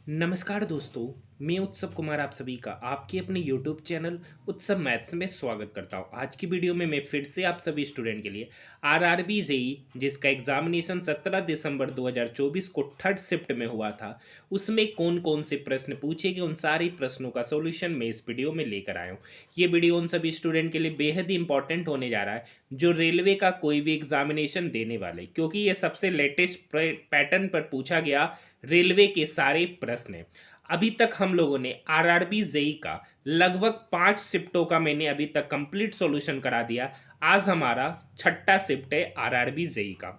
नमस्कार दोस्तों, मैं उत्सव कुमार आप सभी का आपके अपने YouTube चैनल उत्सव मैथ्स में स्वागत करता हूं। आज की वीडियो में मैं फिर से आप सभी स्टूडेंट के लिए आरआरबी जेई जिसका एग्जामिनेशन 17 दिसंबर 2024 को थर्ड शिफ्ट में हुआ था, उसमें कौन कौन से प्रश्न पूछे गए उन सारे प्रश्नों का सॉल्यूशन मैं इस वीडियो में लेकर आया हूँ। ये वीडियो उन सभी स्टूडेंट के लिए बेहद ही इंपॉर्टेंट होने जा रहा है जो रेलवे का कोई भी एग्जामिनेशन देने वाले, क्योंकि ये सबसे लेटेस्ट पैटर्न पर पूछा गया रेलवे के सारे प्रश्न हैं। अभी तक हम लोगों ने आरआरबी जेई का लगभग 5 शिफ्टों का मैंने अभी तक कंप्लीट सॉल्यूशन करा दिया। आज हमारा छठा शिफ्ट है आरआरबी जेई का,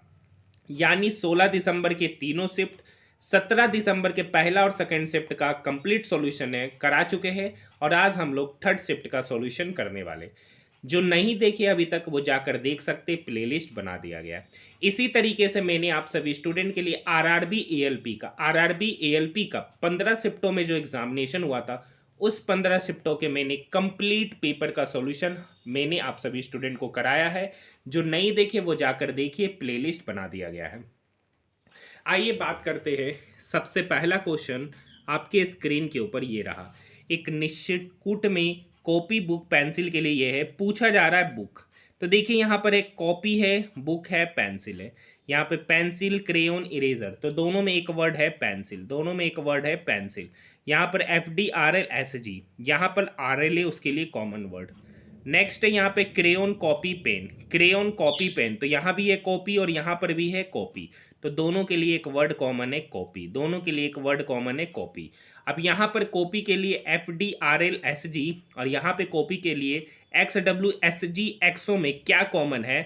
यानी 16 दिसंबर के तीनों शिफ्ट, 17 दिसंबर के पहला और सेकंड शिफ्ट का कंप्लीट सॉल्यूशन है करा चुके हैं और आज हम लोग थर्ड शिफ्ट का सॉल्यूशन करने वाले। जो नहीं देखे अभी तक वो जाकर देख सकते, प्लेलिस्ट बना दिया गया है। इसी तरीके से मैंने आप सभी स्टूडेंट के लिए आरआरबी एएलपी का 15 शिफ्टों में जो एग्जामिनेशन हुआ था उस 15 शिफ्टों के मैंने कंप्लीट पेपर का सॉल्यूशन मैंने आप सभी स्टूडेंट को कराया है। जो नहीं देखे वो जाकर देखिए, प्लेलिस्ट बना दिया गया है। आइए बात करते हैं। सबसे पहला क्वेश्चन आपके स्क्रीन के ऊपर ये रहा। एक निश्चित कूट में कॉपी बुक पेंसिल के लिए ये है, पूछा जा रहा है बुक। तो देखिए यहाँ पर एक कॉपी है, बुक है, पेंसिल है। यहाँ पे पेंसिल, क्रेयोन, इरेजर, तो दोनों में एक वर्ड है पेंसिल, दोनों में एक वर्ड है पेंसिल। यहाँ पर FDRLSG, यहाँ पर RL है, उसके लिए कॉमन वर्ड। नेक्स्ट है यहाँ पे crayon copy pen, crayon copy pen, तो यहाँ भी है कॉपी और यहाँ पर भी है कॉपी, तो दोनों के लिए एक वर्ड कॉमन है कॉपी, दोनों के लिए एक वर्ड कॉमन है कॉपी। अब यहाँ पर कॉपी के लिए FDRLSG और यहाँ पे कॉपी के लिए XWSG, एक्सो में क्या कॉमन है?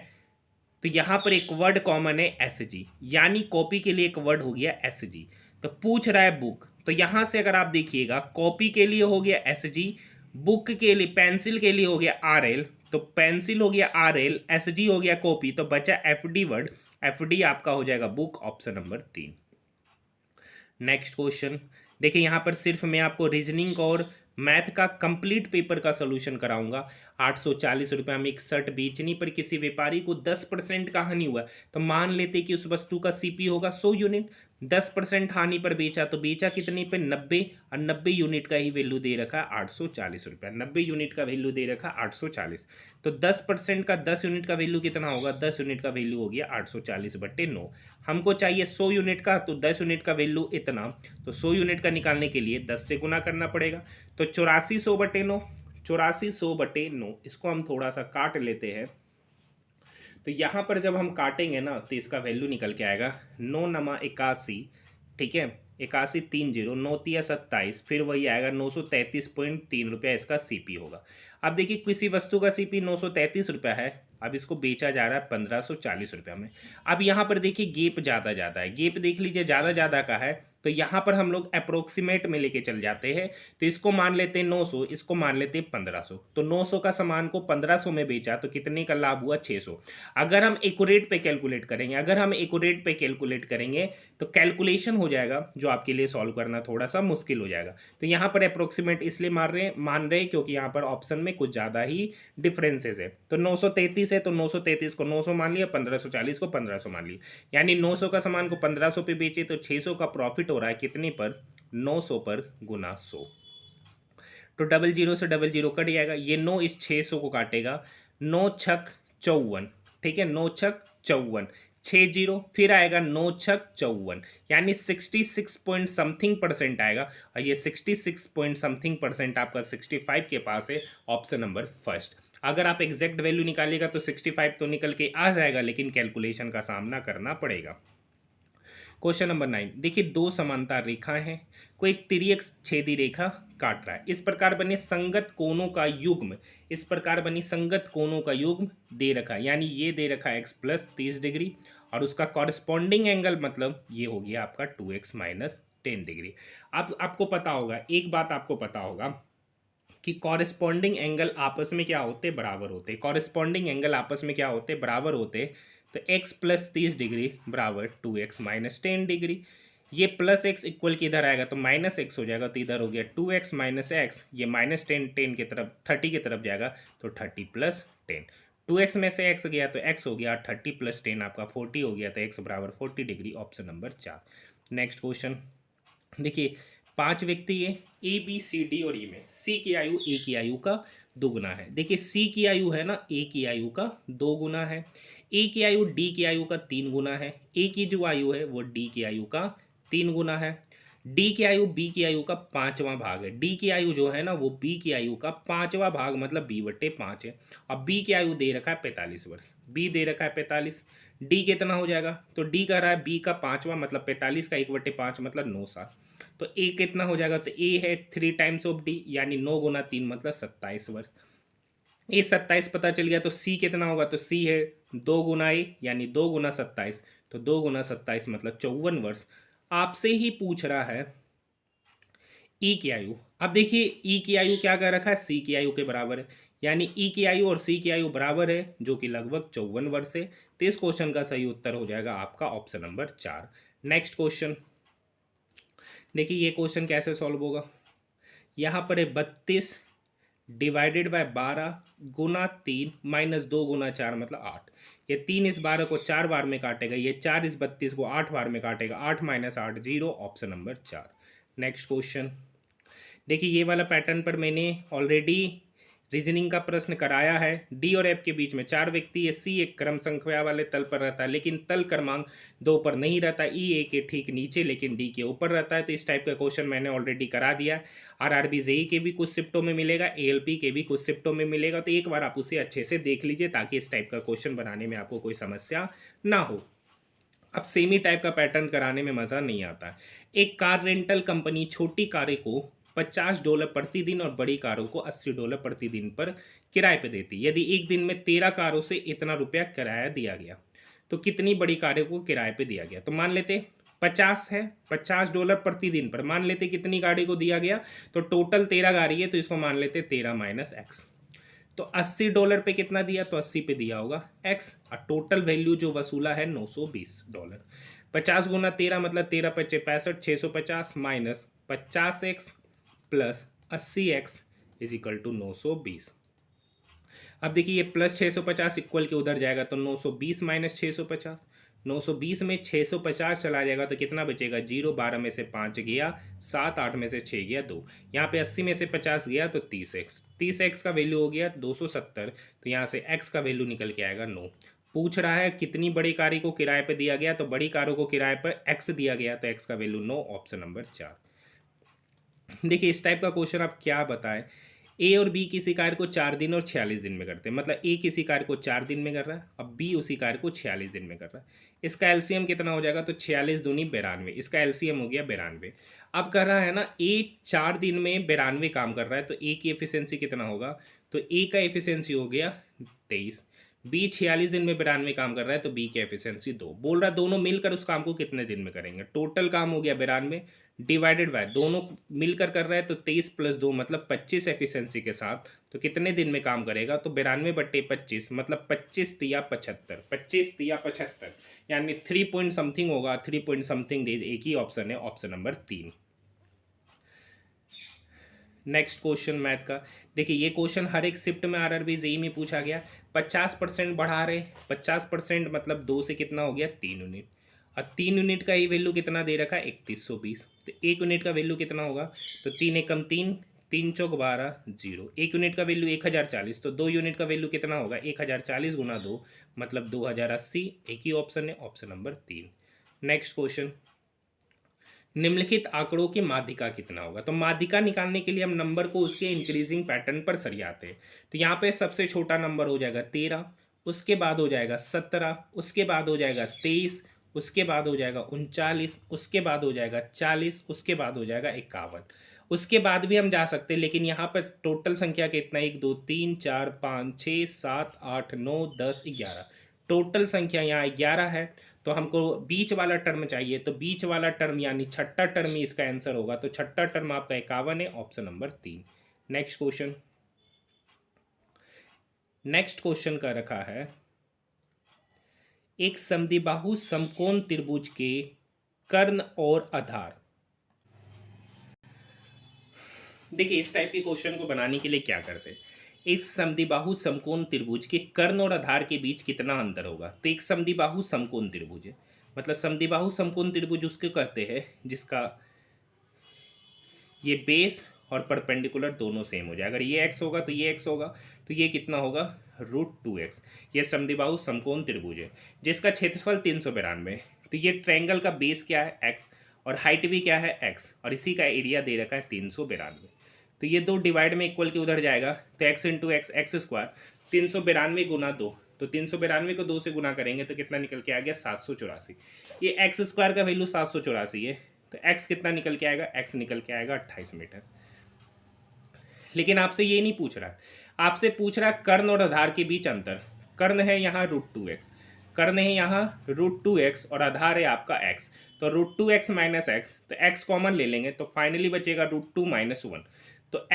तो यहाँ पर एक वर्ड कॉमन है SG, यानी कॉपी के लिए एक वर्ड हो गया SG। तो पूछ रहा है बुक, तो यहाँ से अगर आप देखिएगा कॉपी के लिए हो गया SG, बुक के लिए पेंसिल के लिए हो गया RL, तो पेंसिल हो गया RL, SG हो गया कॉपी, तो बचा FD वर्ड। FD आपका हो जाएगा book, option number 3। Next question देखिए, यहाँ पर सिर्फ मैं आपको रीजनिंग और मैथ का कंप्लीट पेपर का सॉल्यूशन कराऊंगा। 840 रुपये में एक शर्ट बेचने पर किसी व्यापारी को 10% का हानि हुआ, तो मान लेते कि उस वस्तु का सीपी होगा 100 यूनिट। 10% हानि पर बेचा, तो बेचा कितने पे? 90, और 90 यूनिट का ही वैल्यू दे रखा 840 रुपया। 90 यूनिट का वैल्यू दे रखा 840, तो 10% का 10 यूनिट का वैल्यू कितना होगा? 10 यूनिट का वैल्यू हो गया 840/9। हमको चाहिए 100 यूनिट का, तो 10 यूनिट का वैल्यू इतना, तो 100 यूनिट का निकालने के लिए 10 से गुना करना पड़ेगा। तो 8400/9, 8400/9, इसको हम थोड़ा सा काट लेते हैं। तो यहाँ पर जब हम काटेंगे ना तो इसका वैल्यू निकल के आएगा 9×81, ठीक है, 8130, 9×27, फिर वही आएगा 933.3 रुपया इसका सीपी होगा। अब देखिए किसी वस्तु का सीपी 933 रुपया है, अब इसको बेचा जा रहा है 1540 रुपया में। अब यहाँ पर देखिए गेप ज़्यादा ज़्यादा है, गेप देख लीजिए ज़्यादा ज़्यादा का है, तो यहाँ पर हम लोग अप्रोक्सीमेट में लेके चल जाते हैं। तो इसको मान लेते हैं 900, इसको मान लेते हैं 1500, तो 900 का सामान को 1500 में बेचा तो कितने का लाभ हुआ? 600। अगर हम एक्यूरेट पे कैलकुलेट करेंगे, अगर हम एक्यूरेट पे कैलकुलेट करेंगे तो कैलकुलेशन हो जाएगा जो आपके लिए सॉल्व करना थोड़ा सा मुश्किल हो जाएगा। तो यहाँ पर अप्रोक्सीमेट इसलिए मान रहे हैं क्योंकि यहाँ पर ऑप्शन में कुछ ज़्यादा ही डिफरेंसेस है। तो 933 है, तो 933 को 900 मान लिया, 1540 को 1500 मान लिया, यानी 900 का सामान को 1500 पे बेचे तो 600 का प्रॉफिट हो रहा है कितने पर? 900 पर गुना 100। तो डबल जीरो से डबल जीरो कट जाएगा, ये 9 इस 600 को काटेगा, 9×6 = 54, ठीक है, 9×6 = 54, 60, फिर आएगा 9×6 = 54, यानी 66 पॉइंट समथिंग परसेंट आएगा, और ये 66 पॉइंट समथिंग परसेंट आपका 65 के पास है, ऑप्शन नंबर फर्स्ट। अगर आप एग्जैक्ट वैल्यू निकालिएगा तो 65 तो निकल के आ जाएगा, लेकिन कैलकुलेशन का सामना करना पड़ेगा। क्वेश्चन नंबर 9 देखिए, दो समांतर रेखाएं हैं, कोई एक तिर्यक छेदी रेखा काट रहा है। इस प्रकार बने संगत कोणों का युग्म, इस प्रकार बनी संगत कोणों का युग्म दे रखा है, यानी ये दे रखा है x + 30 डिग्री और उसका कॉरस्पॉन्डिंग एंगल मतलब ये हो गया आपका 2x - 10 डिग्री। अब आपको पता होगा, एक बात आपको पता होगा कि कॉरेस्पॉन्डिंग एंगल आपस में क्या होते? बराबर होते। कॉरेस्पॉन्डिंग एंगल आपस में क्या होते? बराबर होते। तो x + 30 डिग्री बराबर 2x - 10 डिग्री। ये प्लस एक्स इक्वल की इधर आएगा तो माइनस एक्स हो जाएगा, तो इधर हो गया 2x - x, ये -10 10 की तरफ 30 की तरफ जाएगा तो 30 + 10। 2x में से x गया तो x हो गया, 30 + 10 आपका 40 हो गया, तो x बराबर 40 degree, option number 4। Next question देखिए, 5 व्यक्ति है, ए बी सी डी और ई में सी की आयु ए की आयु का दुगुना है। देखिए सी की आयु है ना ए की आयु का 2 गुना है, ए की आयु डी की आयु का 3 गुना है, ए की जो आयु है वो डी की आयु का 3 गुना है, डी की आयु बी की आयु का 5वां भाग है, डी की आयु जो है ना वो बी की आयु का 5वां भाग मतलब b/5 है। अब बी की आयु दे रखा है 45 वर्ष, बी दे रखा है 45, डी कितना हो जाएगा, तो डी कह रहा है बी का 5वां मतलब 45 का 1/5 मतलब 9 साल, तो ए कितना हो जाएगा, तो ए है 3 टाइम्स ऑफ डी यानी 9 गुना 3 मतलब 27 वर्ष। ए 27 पता चल गया, तो सी कितना होगा, तो सी है 2 गुना ए यानी 2 गुना 27, तो 2 गुना 27 मतलब 54 वर्ष। आपसे ही पूछ रहा है ई की आयु। अब देखिए ई की आयु क्या कर रखा है, सी की आयु के बराबर है, यानी ई की आयु और सी की आयु बराबर है जो कि लगभग 54 वर्ष है। तो इस क्वेश्चन का सही उत्तर हो जाएगा आपका ऑप्शन नंबर 4। नेक्स्ट क्वेश्चन देखिए, ये क्वेश्चन कैसे सॉल्व होगा। यहाँ पर है 32 डिवाइडेड बाय 12 गुना 3 माइनस 2 गुना 4 मतलब 8। ये 3 इस 12 को 4 बार में काटेगा, ये 4 इस 32 को 8 बार में काटेगा, 8 minus 8 0, option number 4। Next question देखिए, ये वाला पैटर्न पर मैंने ऑलरेडी रीजनिंग का प्रश्न कराया है। डी और एफ के बीच में 4 व्यक्ति है, सी एक क्रम संख्या वाले तल पर रहता है लेकिन तल क्रमांक 2 पर नहीं रहता, ई ए के ठीक नीचे लेकिन डी के ऊपर रहता है। तो इस टाइप का क्वेश्चन मैंने ऑलरेडी करा दिया। आरआरबी जेई के भी कुछ शिफ्टों में मिलेगा, एएलपी के भी कुछ शिफ्टों में मिलेगा, तो एक बार आप उसे अच्छे से देख लीजिए ताकि इस टाइप का क्वेश्चन बनाने में आपको कोई समस्या ना हो। अब सेमी टाइप का पैटर्न कराने में मज़ा नहीं आता। एक कार रेंटल कंपनी छोटी कारें को $50 प्रतिदिन और बड़ी कारों को $80 प्रतिदिन पर किराए पे देती। यदि एक दिन में 13 कारों से इतना रुपया किराया दिया गया तो कितनी बड़ी कारों को किराए पे दिया गया। तो मान लेते 50 है, $50 प्रतिदिन पर, मान लेते कितनी गाड़ी को दिया गया, तो टोटल 13 गाड़ी है तो इसको मान लेते 13 माइनस एक्स। तो $80 पे कितना दिया, तो 80 पे दिया होगा x, और टोटल वैल्यू जो वसूला है $920। 50 गुना 13 मतलब 13 पच्चे 65, 650 minus 50x plus 80x is equal to 920। अब देखिए ये प्लस 650 इक्वल के उधर जाएगा तो 920 माइनस 650, 920 में 650 चला जाएगा तो कितना बचेगा, 0, 12 में से 5 गया 7, 8 में से 6 गया 2, यहाँ पे 80 में से 50 गया तो 30x, 30x का वैल्यू हो गया 270, तो यहाँ से x का वैल्यू निकल के आएगा 9। पूछ रहा है कितनी बड़ी कारों को किराए पे दिया गया, तो बड़ी कारों को किराए पर x दिया गया तो x का वैल्यू 9, ऑप्शन नंबर 4। देखिए इस टाइप का क्वेश्चन आप क्या बताएं, ए और बी किसी कार्य को 4 दिन और 46 दिन में करते हैं, मतलब ए किसी कार्य को 4 दिन में कर रहा है, अब बी उसी कार्य को 46 दिन में कर रहा है। इसका एलसीएम कितना हो जाएगा, तो 46 दूनी 92, इसका एलसीएम हो गया 92। अब कर रहा है ना ए 4 दिन में 92 काम कर रहा है, तो ए की एफिशिएंसी कितना होगा, तो ए का एफिशिएंसी हो गया 23। बी 46 दिन में 92 काम कर रहा है तो बी की एफिशिएंसी 2। बोल रहा है दोनों मिलकर उस काम को कितने दिन में करेंगे, टोटल काम हो गया 92 डिवाइडेड बाय दोनों मिलकर कर रहा है तो 23 प्लस 2 मतलब 25 एफिशिएंसी के साथ, तो कितने दिन में काम करेगा, तो 92/25 मतलब 25 तिया 75, 25 तिया 75 यानी 3 पॉइंट समथिंग होगा, 3 पॉइंट समथिंग डेज। एक ही ऑप्शन है, option number 3। Next question math का देखिए, ये क्वेश्चन हर एक शिफ्ट में आरआरबी जेई में पूछा गया। 50% बढ़ा रहे, 50% मतलब 2 से कितना हो गया 3 यूनिट, और 3 यूनिट का ही वैल्यू कितना दे रखा है 3120, तो 1 यूनिट का वैल्यू कितना होगा, तो 3 एकम 3, 3 चौक 12 0, 1 यूनिट का वैल्यू 1040, तो 2 यूनिट का वैल्यू कितना होगा 1040 गुना 2 मतलब 2080, एक ही ऑप्शन है, ऑप्शन नंबर 3। नेक्स्ट क्वेश्चन, निम्नलिखित आंकड़ों की माध्यिका कितना होगा, तो माध्यिका निकालने के लिए हम नंबर को उसके इंक्रीजिंग पैटर्न पर सरियाते हैं। तो यहाँ पे सबसे छोटा नंबर हो जाएगा 13, उसके बाद हो जाएगा 17, उसके बाद हो जाएगा 23, उसके बाद हो जाएगा 39, उसके बाद हो जाएगा 40, उसके बाद हो जाएगा 51। उसके बाद भी हम जा सकते हैं लेकिन यहाँ पर टोटल संख्या कितना, 1 2 3 4 5 6 7 8 9 10 11, टोटल संख्या यहाँ 11 है। तो हमको बीच वाला टर्म चाहिए, तो बीच वाला टर्म यानी छठा टर्म ही इसका आंसर होगा, तो छठा टर्म आपका 51 है, option number 3। Next question, next question का रखा है एक समद्विबाहु समकोण त्रिभुज के कर्ण और आधार। देखिए इस टाइप के क्वेश्चन को बनाने के लिए क्या करते हैं, एक समद्विबाहु समकोण त्रिभुज के कर्ण और आधार के बीच कितना अंतर होगा। तो एक समद्विबाहु समकोण त्रिभुज है, मतलब समद्विबाहु समकोण त्रिभुज उसके कहते हैं जिसका ये बेस और परपेंडिकुलर दोनों सेम हो जाए। अगर ये x होगा तो ये x होगा, तो ये कितना होगा √2x। ये समद्विबाहु समकोण त्रिभुज है जिसका क्षेत्रफल 392 है। तो ये ट्रायंगल का बेस क्या है x, और हाइट भी क्या है x, और इसी का एरिया दे रखा है 392। तो ये दो डिवाइड में इक्वल के उधर जाएगा, तो x into x x square 392 गुना 2, तो 392 को 2 से गुना करेंगे तो कितना निकल के आ गया 784। ये एक्स स्क्वायर का वैल्यू 784 है, तो x कितना निकल के आएगा, x निकल के आएगा 28 मीटर। लेकिन आपसे ये नहीं पूछ रहा, आपसे पूछ रहा कर्ण और आधार के बीच अंतर। कर्ण है यहाँ √2x, कर्ण है यहाँ √2x और आधार है आपका x। तो √2x माइनस एक्स, तो x कॉमन ले लेंगे तो फाइनली बचेगा √2 माइनस 1। तो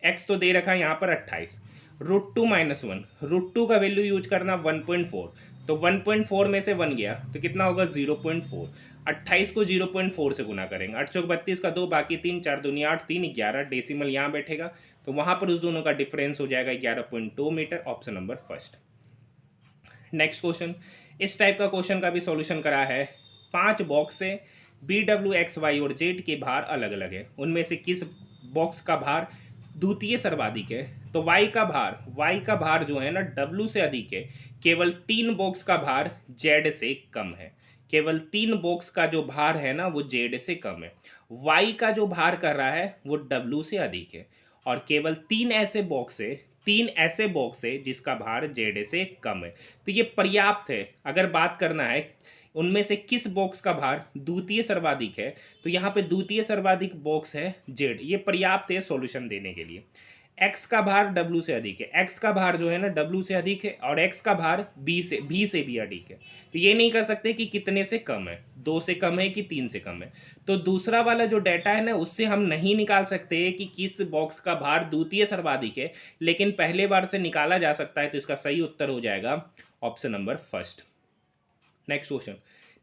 x तो दे रखा है यहाँ पर 28, √2 माइनस 1, √2 का वैल्यू यूज करना 1.4, तो 1.4 में से 1 गया तो कितना होगा 0.4। 28 को 0.4 से गुना करेंगे, 8 चौक 32 का 2, बाकी 3, 4 दूनी 8, 3 11, डेसिमल यहाँ बैठेगा तो वहाँ पर उस दोनों का डिफरेंस हो जाएगा 11.2 metre. Option number first. Next question, इस टाइप का क्वेश्चन का भी सॉल्यूशन करा है। 5 बॉक्स से BW, XY और Z के भार अलग अलग है, उनमें से किस बॉक्स का भार द्वितीय सर्वाधिक है। तो y का भार जो है ना W से अधिक है, केवल 3 बॉक्स का भार Z से कम है। केवल 3 बॉक्स का जो भार है ना वो Z से कम है। y का जो भार कर रहा है वो W से अधिक है, और केवल 3 ऐसे बॉक्स है जिसका भार Z से कम है। तो ये पर्याप्त है। अगर बात करना है उनमें से किस बॉक्स का भार द्वितीय सर्वाधिक है, तो यहाँ पे द्वितीय सर्वाधिक बॉक्स है Z, ये पर्याप्त है सॉल्यूशन देने के लिए। x का भार W से अधिक है, x का भार जो है ना W से अधिक है, और x का भार B से भी अधिक है। तो ये नहीं कर सकते कि कितने से कम है, 2 से कम है कि 3 से कम है। तो दूसरा वाला जो डाटा है ना उससे हम नहीं निकाल सकते कि किस बॉक्स का भार द्वितीय सर्वाधिक है, लेकिन पहले बार से निकाला जा सकता है। तो इसका सही उत्तर हो जाएगा option number first. Next question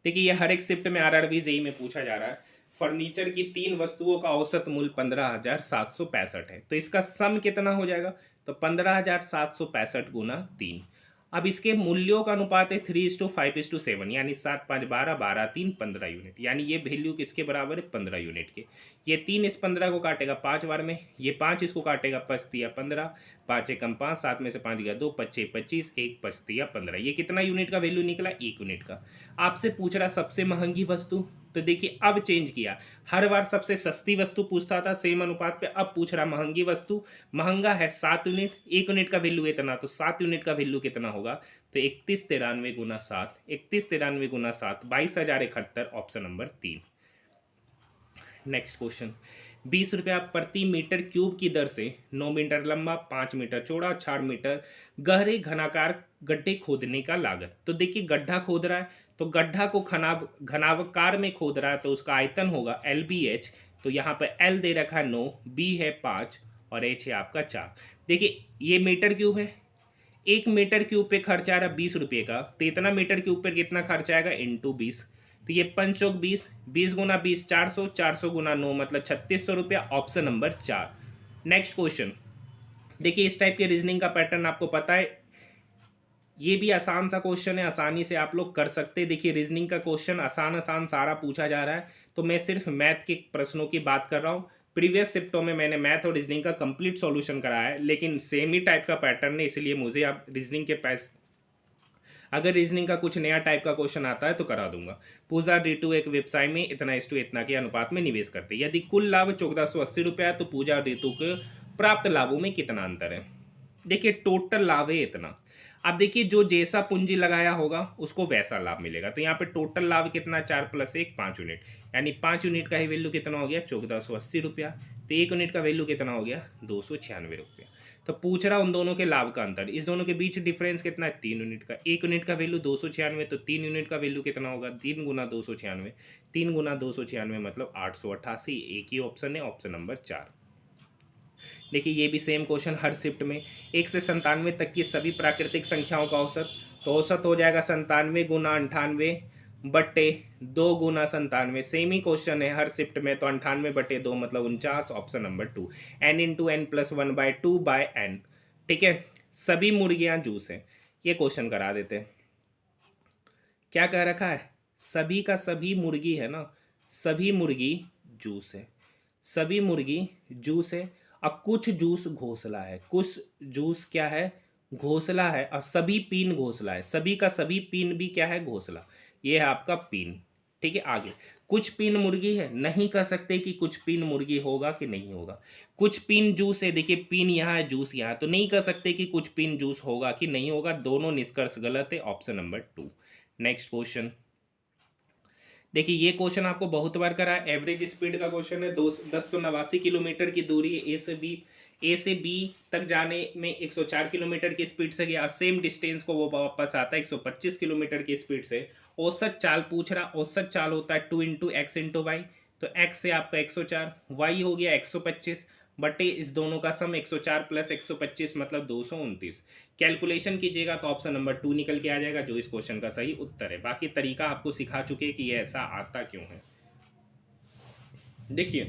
देखिए, ये हर एक शिफ्ट में RRB जेई में पूछा जा रहा है। फर्नीचर की 3 वस्तुओं का औसत मूल्य 15,765 है, तो इसका सम कितना हो जाएगा, तो 15,765 गुना 3। अब इसके मूल्यों का अनुपात है 3:5:7, यानी 7 5 12 12 3 15 यूनिट, यानी ये वैल्यू किसके बराबर है 15 यूनिट के। ये 3 इस 15 को काटेगा 5 बार में, ये 5 इसको काटेगा 5 तिया 15, 5 एकम 5, 7 में से 5 गया 2, 25 25, 1 5 तिया 15। ये कितना यूनिट का वैल्यू निकला, 1 यूनिट का। आपसे पूछ रहा सबसे महंगी वस्तु, तो देखिए अब चेंज किया। हर बार सबसे सस्ती वस्तु पूछता था सेम अनुपात पे, अब पूछ रहा महंगी वस्तु। महंगा है 7 यूनिट, 1 यूनिट का वैल्यू इतना, तो 7 यूनिट का वैल्यू कितना होगा, तो 3193 गुना 7, 3193 गुना 7 22,071, ऑप्शन नंबर 3। नेक्स्ट क्वेश्चन, 20 रुपया प्रति मीटर क्यूब की दर से 9 मीटर लंबा, 5 मीटर चौड़ा, 4 मीटर गहरे घनाकार गड्ढे खोदने का लागत। तो देखिए गड्ढा खोद रहा है, तो गड्ढा को घनावकार में खोद रहा है, तो उसका आयतन होगा LBH। तो यहाँ पे L दे रखा है 9, B है 5 और H है आपका 4। देखिए ये मीटर क्यूब है, 1 मीटर क्यूब पे खर्च आ रहा है 20 रुपये का, तो इतना मीटर क्यूब पर कितना खर्च आएगा इंटू 20। तो ये 5 चौक 20, 20 गुना 20 400, 400 गुना 9 मतलब 3600 रुपया, ऑप्शन नंबर 4। नेक्स्ट क्वेश्चन देखिए, इस टाइप के रीजनिंग का पैटर्न आपको पता है, ये भी आसान सा क्वेश्चन है, आसानी से आप लोग कर सकते हैं। देखिए रीजनिंग का क्वेश्चन आसान आसान सारा पूछा जा रहा है, तो मैं सिर्फ मैथ के प्रश्नों की बात कर रहा हूँ। प्रीवियस शिफ्टों में मैंने मैथ और रीजनिंग का कंप्लीट सॉल्यूशन कराया है, लेकिन सेम ही टाइप का पैटर्न है, इसलिए मुझे अब रीजनिंग के अगर रीजनिंग का कुछ नया टाइप का क्वेश्चन आता है तो करा दूंगा। पूजा D2 एक व्यवसाय में इतना इस इतना के अनुपात में निवेश करते हैं। यदि कुल लाभ 1480 रुपया है तो पूजा और ऋतु के प्राप्त लाभों में कितना अंतर है। देखिए टोटल लाभ है इतना। अब देखिए जो जैसा पूंजी लगाया होगा उसको वैसा लाभ मिलेगा। तो यहाँ पे टोटल लाभ कितना, 4 + 1 5 यूनिट, यानी 5 यूनिट का ही वैल्यू कितना हो गया 1480 रुपया। तो 1 यूनिट का वैल्यू कितना हो गया 296 रुपया। तो पूछ रहा उन दोनों के लाभ का अंतर, इस दोनों के बीच डिफरेंस कितना है 3 यूनिट का। 1 यूनिट का वैल्यू 296, तो 3 यूनिट का वैल्यू कितना होगा 3 गुना 296, 3 गुना 296 मतलब 888। एक ही ऑप्शन है, ऑप्शन नंबर 4। देखिए ये भी सेम क्वेश्चन हर शिफ्ट में, 1 से 97 तक की सभी प्राकृतिक संख्याओं का औसत, तो औसत हो जाएगा 97 गुना 98 बट्टे 2 गुना 97। सेम ही क्वेश्चन है हर शिफ्ट में, तो 98 बटे 2 मतलब 49, option number 2। n into n plus 1/2/n। ठीक है, सभी मुर्गियां जूस हैं, ये क्वेश्चन करा देते हैं। क्या कह रखा है, सभी का सभी मुर्गी है ना, सभी मुर्गी जूस है, सभी मुर्गी जूस है, और कुछ जूस घोंसला है। कुछ जूस क्या है? घोंसला है, और सभी पीन घोंसला है। सभी का सभी पीन भी क्या है? घोंसला। ये है आपका पीन। ठीक है, आगे कुछ पीन मुर्गी है, नहीं कह सकते कि कुछ पीन मुर्गी होगा कि नहीं होगा। कुछ पीन जूस है, देखिए पीन यहाँ है, जूस यहाँ है, तो नहीं कह सकते कि कुछ पीन जूस होगा कि नहीं होगा। दोनों निष्कर्ष गलत है, ऑप्शन नंबर 2। नेक्स्ट क्वेश्चन देखिए, ये क्वेश्चन आपको बहुत बार करा है। एवरेज स्पीड का क्वेश्चन है। 1089 किलोमीटर की दूरी है ए से बी तक जाने में 104 किलोमीटर की स्पीड से गया। सेम डिस्टेंस को वो वापस आता है 125 किलोमीटर की स्पीड से। औसत चाल पूछ रहा। औसत चाल होता है 2 × x × y। तो x से आपका 104, y हो गया 125, बटे इस दोनों का सम 104 + 125 मतलब 229। कैलकुलेशन कीजिएगा तो ऑप्शन नंबर 2 निकल के आ जाएगा, जो इस क्वेश्चन का सही उत्तर है। बाकी तरीका आपको सिखा चुके कि ये ऐसा आता क्यों है। देखिए,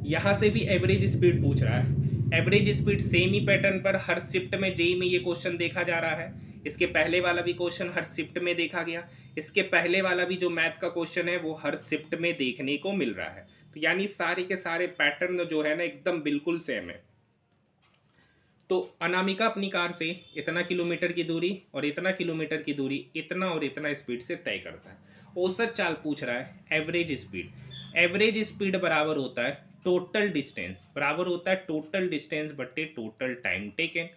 यहां से भी एवरेज स्पीड पूछ रहा है। एवरेज स्पीड सेम ही पैटर्न पर हर शिफ्ट में जेई में ये क्वेश्चन देखा जा रहा है। इसके पहले वाला भी क्वेश्चन हर शिफ्ट में देखा गया। इसके पहले वाला भी जो मैथ का क्वेश्चन है वो हर शिफ्ट में देखने को मिल रहा है। तो यानी सारे के सारे पैटर्न जो है ना एकदम बिल्कुल सेम है। तो अनामिका अपनी कार से इतना किलोमीटर की दूरी और इतना किलोमीटर की दूरी इतना और इतना स्पीड से तय करता है। औसत चाल पूछ रहा है, एवरेज स्पीड। एवरेज स्पीड बराबर होता है टोटल डिस्टेंस, बराबर होता है टोटल डिस्टेंस बट्टे total time taken.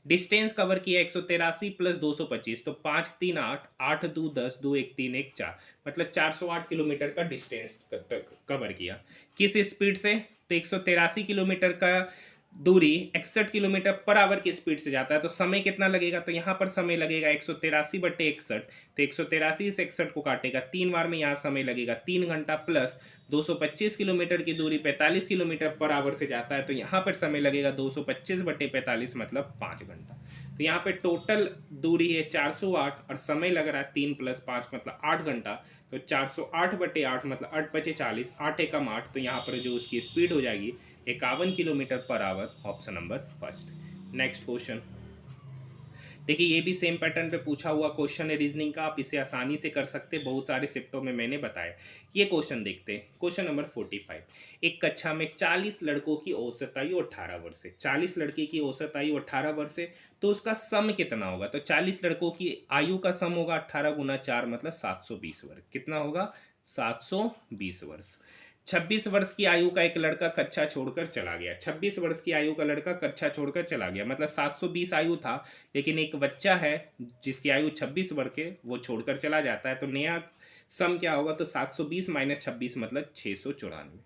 Distance cover किया 183 + 225, तो 5 3 8, 8 2 10, 2 1 3 1 4, मतलब 408 किलोमीटर का डिस्टेंस कवर किया। किस स्पीड से? तो 183 किलोमीटर का दूरी 61 किलोमीटर पर आवर की स्पीड से जाता है। तो समय कितना लगेगा? तो यहाँ पर समय लगेगा 183/61। तो 183 से 61 को काटेगा 3 बार में, यहाँ समय लगेगा 3 घंटा, प्लस 225 किलोमीटर की दूरी 45 किलोमीटर पर आवर से जाता है। तो यहाँ पर समय लगेगा 225/45 मतलब 5 घंटा। तो यहाँ पे टोटल दूरी है 408 और समय लग रहा है 3 + 5 मतलब 8 घंटा। तो 408/8 मतलब 8 × 5 = 40, 8 एकम 8। तो यहाँ पर जो उसकी स्पीड हो जाएगी 51 kilometre per hour, option number first. Next question देखिए, ये भी सेम पैटर्न पे पूछा हुआ क्वेश्चन है रीजनिंग का। आप इसे आसानी से कर सकते, बहुत सारे शिफ्टों में मैंने बताया। ये क्वेश्चन देखते हैं, क्वेश्चन नंबर 45। एक कक्षा में 40 लड़कों की औसत आयु 18 वर्ष है। 40 लड़के की औसत आयु 18 वर्ष है, तो उसका सम कितना होगा? तो 40 लड़कों की आयु का सम होगा 18 × 4 मतलब 720 वर्ष। कितना होगा? 720 वर्ष। 26 वर्ष की आयु का एक लड़का कक्षा छोड़कर चला गया। 26 वर्ष की आयु का लड़का कक्षा छोड़कर चला गया, मतलब 720 आयु था, लेकिन एक बच्चा है जिसकी आयु 26 वर्ष के, वो छोड़कर चला जाता है। तो नया सम क्या होगा? तो 720 - 26 मतलब 694।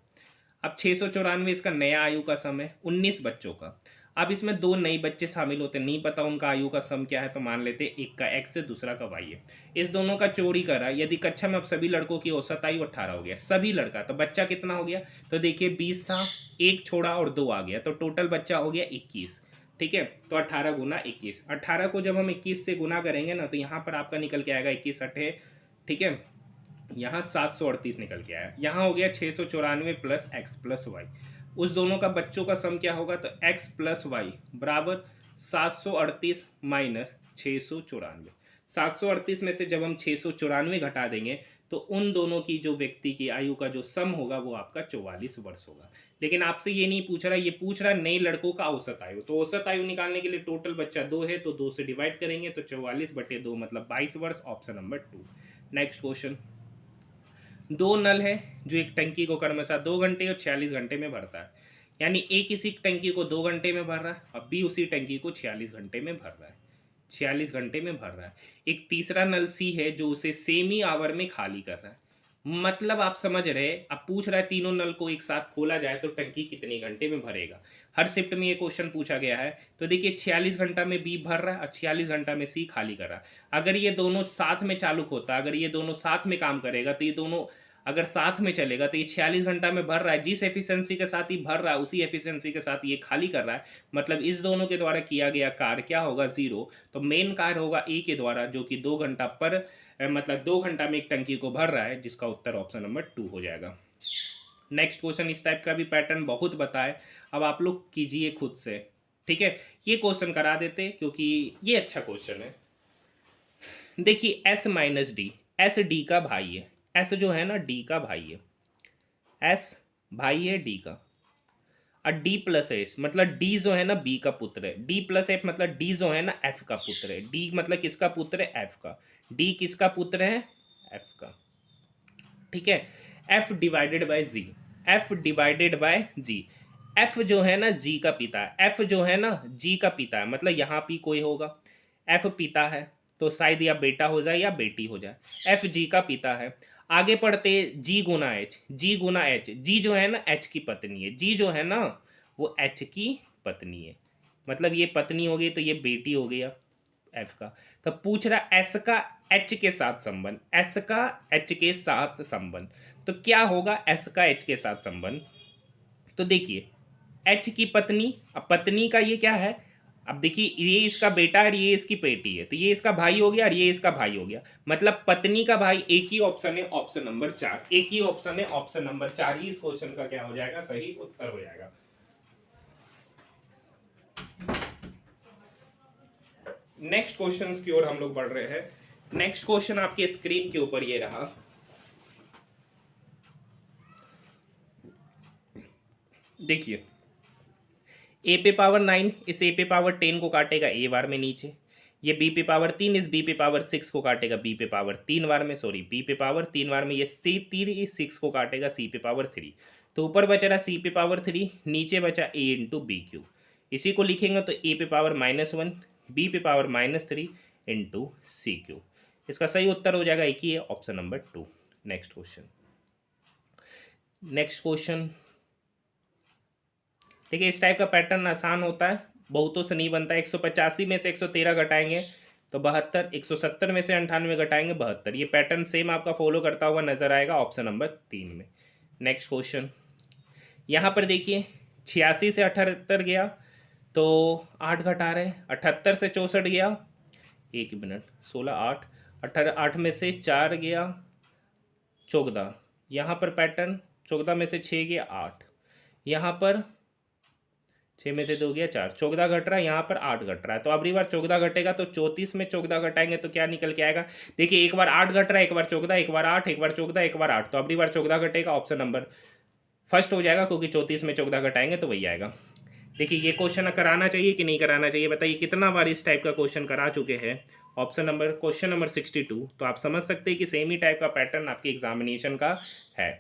अब 694 इसका नया आयु का सम है 19 बच्चों का। अब इसमें दो नए बच्चे शामिल होते हैं, नहीं पता उनका आयु का सम क्या है, तो मान लेते हैं एक का x है दूसरा का y है। इस दोनों का चोरी करा। यदि कक्षा में अब सभी लड़कों की औसत आयु 18 हो गया, सभी लड़का, तो बच्चा कितना हो गया? तो देखिए 20 था, एक छोड़ा और दो आ गया, तो टोटल बच्चा हो गया 21। ठीक है, तो 18 × 21। 18 को जब हम 21 से गुना करेंगे ना, तो यहाँ पर आपका निकल के आएगा 21 अठे, ठीक है, यहाँ 738 निकल के आया। यहाँ हो गया 694 + x + y। उस दोनों का बच्चों का सम क्या होगा? तो x + y बराबर 738 - 694। 738 में से जब हम 694 घटा देंगे, तो उन दोनों की जो व्यक्ति की आयु का जो सम होगा वो आपका 44 वर्ष होगा। लेकिन आपसे ये नहीं पूछ रहा, ये पूछ रहा नए लड़कों का औसत आयु। तो औसत आयु निकालने के लिए टोटल बच्चा 2 है, तो 2 से डिवाइड करेंगे, तो 44/2 मतलब 22 वर्ष, ऑप्शन नंबर 2। नेक्स्ट क्वेश्चन, दो नल है जो एक टंकी को क्रमशः 2 घंटे और 46 घंटे में भरता है। यानी ए किसी टंकी को 2 घंटे में भर रहा है और बी उसी टंकी को 46 घंटे में भर रहा है। 46 घंटे में भर रहा है। एक तीसरा नल सी है जो उसे सेमी आवर में खाली कर रहा है। मतलब आप समझ रहे, अब पूछ रहा है तीनों नल को एक साथ खोला जाए तो टंकी कितने घंटे में भरेगा। हर शिफ्ट में ये क्वेश्चन पूछा गया है। तो देखिए 46 घंटा में बी भर रहा है और 46 घंटा में सी खाली कर रहा है। अगर ये दोनों साथ में चालू होता, अगर ये दोनों साथ में काम करेगा, तो ये दोनों अगर साथ में चलेगा तो ये 46 घंटा में भर रहा है, जिस एफिशिएंसी के साथ ये भर रहा है उसी एफिशिएंसी के साथ ये खाली कर रहा है। मतलब इस दोनों के द्वारा किया गया कार्य क्या होगा? 0। तो मेन कार्य होगा ए के द्वारा, जो कि 2 घंटा पर मतलब 2 घंटा में एक टंकी को भर रहा है, जिसका उत्तर ऑप्शन नंबर 2 हो जाएगा। नेक्स्ट क्वेश्चन इस टाइप का भी पैटर्न बहुत बताए, अब आप लोग कीजिए खुद से। ठीक है, ये क्वेश्चन करा देते क्योंकि ये अच्छा क्वेश्चन है। देखिए एस - डी, एस डी का भाई है। एस जो है ना डी का भाई है। एस भाई है डी का। और डी प्लस एच मतलब डी जो है ना बी का पुत्र है, डी प्लस एफ मतलब डी जो है ना एफ का पुत्र है। डी मतलब किसका पुत्र है? एफ का। डी किसका पुत्र है? एफ का। ठीक है। F divided by G, F divided by G. F जो है ना जी का पिता है, एफ जो है ना जी का पिता है, मतलब यहाँ भी कोई होगा। एफ पिता है तो शायद या बेटा हो जाए या बेटी हो जाए। एफ जी का पिता है। आगे पढ़ते जी गुना एच, जी गुना एच, जी जो है ना एच की पत्नी है, जी जो है ना वो एच की पत्नी है, मतलब ये पत्नी हो गई तो ये बेटी हो गया एफ का। तो पूछ रहा एस का एच के साथ संबंध, एस का एच के साथ संबंध, तो क्या होगा एस का एच के साथ संबंध? तो देखिए एच की पत्नी, अब पत्नी का ये क्या है, अब देखिए ये इसका बेटा और ये इसकी बेटी है, तो ये इसका भाई हो गया और ये इसका भाई हो गया, मतलब पत्नी का भाई। एक ही ऑप्शन है, ऑप्शन नंबर 4, एक ही ऑप्शन है, ऑप्शन नंबर 4 ही इस क्वेश्चन का क्या हो जाएगा? सही उत्तर हो जाएगा। नेक्स्ट क्वेश्चन की ओर हम लोग बढ़ रहे हैं। नेक्स्ट क्वेश्चन आपके स्क्रीन के ऊपर ये रहा। देखिए ए पे पावर 9 इस ए पे पावर 10 को काटेगा ए बार में नीचे, ये बी पे पावर 3 इस बी पे पावर 6 को काटेगा बी पे पावर 3 बार में, सॉरी बी पे पावर 3 बार में, ये सी 3 इस 6 को काटेगा सी पे पावर 3। तो ऊपर बचा रहा सी पे पावर 3, नीचे बचा ए इंटू बी क्यू। इसी को लिखेंगे तो ए पे पावर -1 बी पे पावर -3 इंटू सी क्यू। इसका सही उत्तर हो जाएगा एक ही है, option number 2। Next question, next question देखिए इस टाइप का पैटर्न आसान होता है, बहुतों से नहीं बनता है। 185 में से 113 घटाएंगे तो 72, 170 में से 98 घटाएंगे 72। ये पैटर्न सेम आपका फॉलो करता हुआ नजर आएगा ऑप्शन नंबर 3 में। नेक्स्ट क्वेश्चन, यहाँ पर देखिए 86 से 78 गया तो 8 घटा रहे, 78 से 64 गया, एक मिनट, 16 8, 18 8 में से 4 गया 14, यहाँ पर पैटर्न 14 में से 6 गया 8, यहाँ पर 6 में से 2 गया 4, 14 घट रहा है, यहाँ पर 8 घट रहा है। तो अगली बार 14 घटेगा तो 34 में 14 घटाएंगे तो क्या निकल के आएगा? देखिए एक बार 8 घट रहा है, एक बार 14, एक बार 8, एक बार 14, एक बार 8, तो अगली बार 14 घटेगा, ऑप्शन नंबर फर्स्ट हो जाएगा, क्योंकि 34 में 14 घटाएंगे तो वही आएगा। देखिए ये क्वेश्चन कराना चाहिए कि नहीं कराना चाहिए, बताइए कितना बार इस टाइप का क्वेश्चन करा चुके हैं? Option number question number 62। तो आप समझ सकते हैं कि सेम ही टाइप का पैटर्न आपके एग्जामिनेशन का है।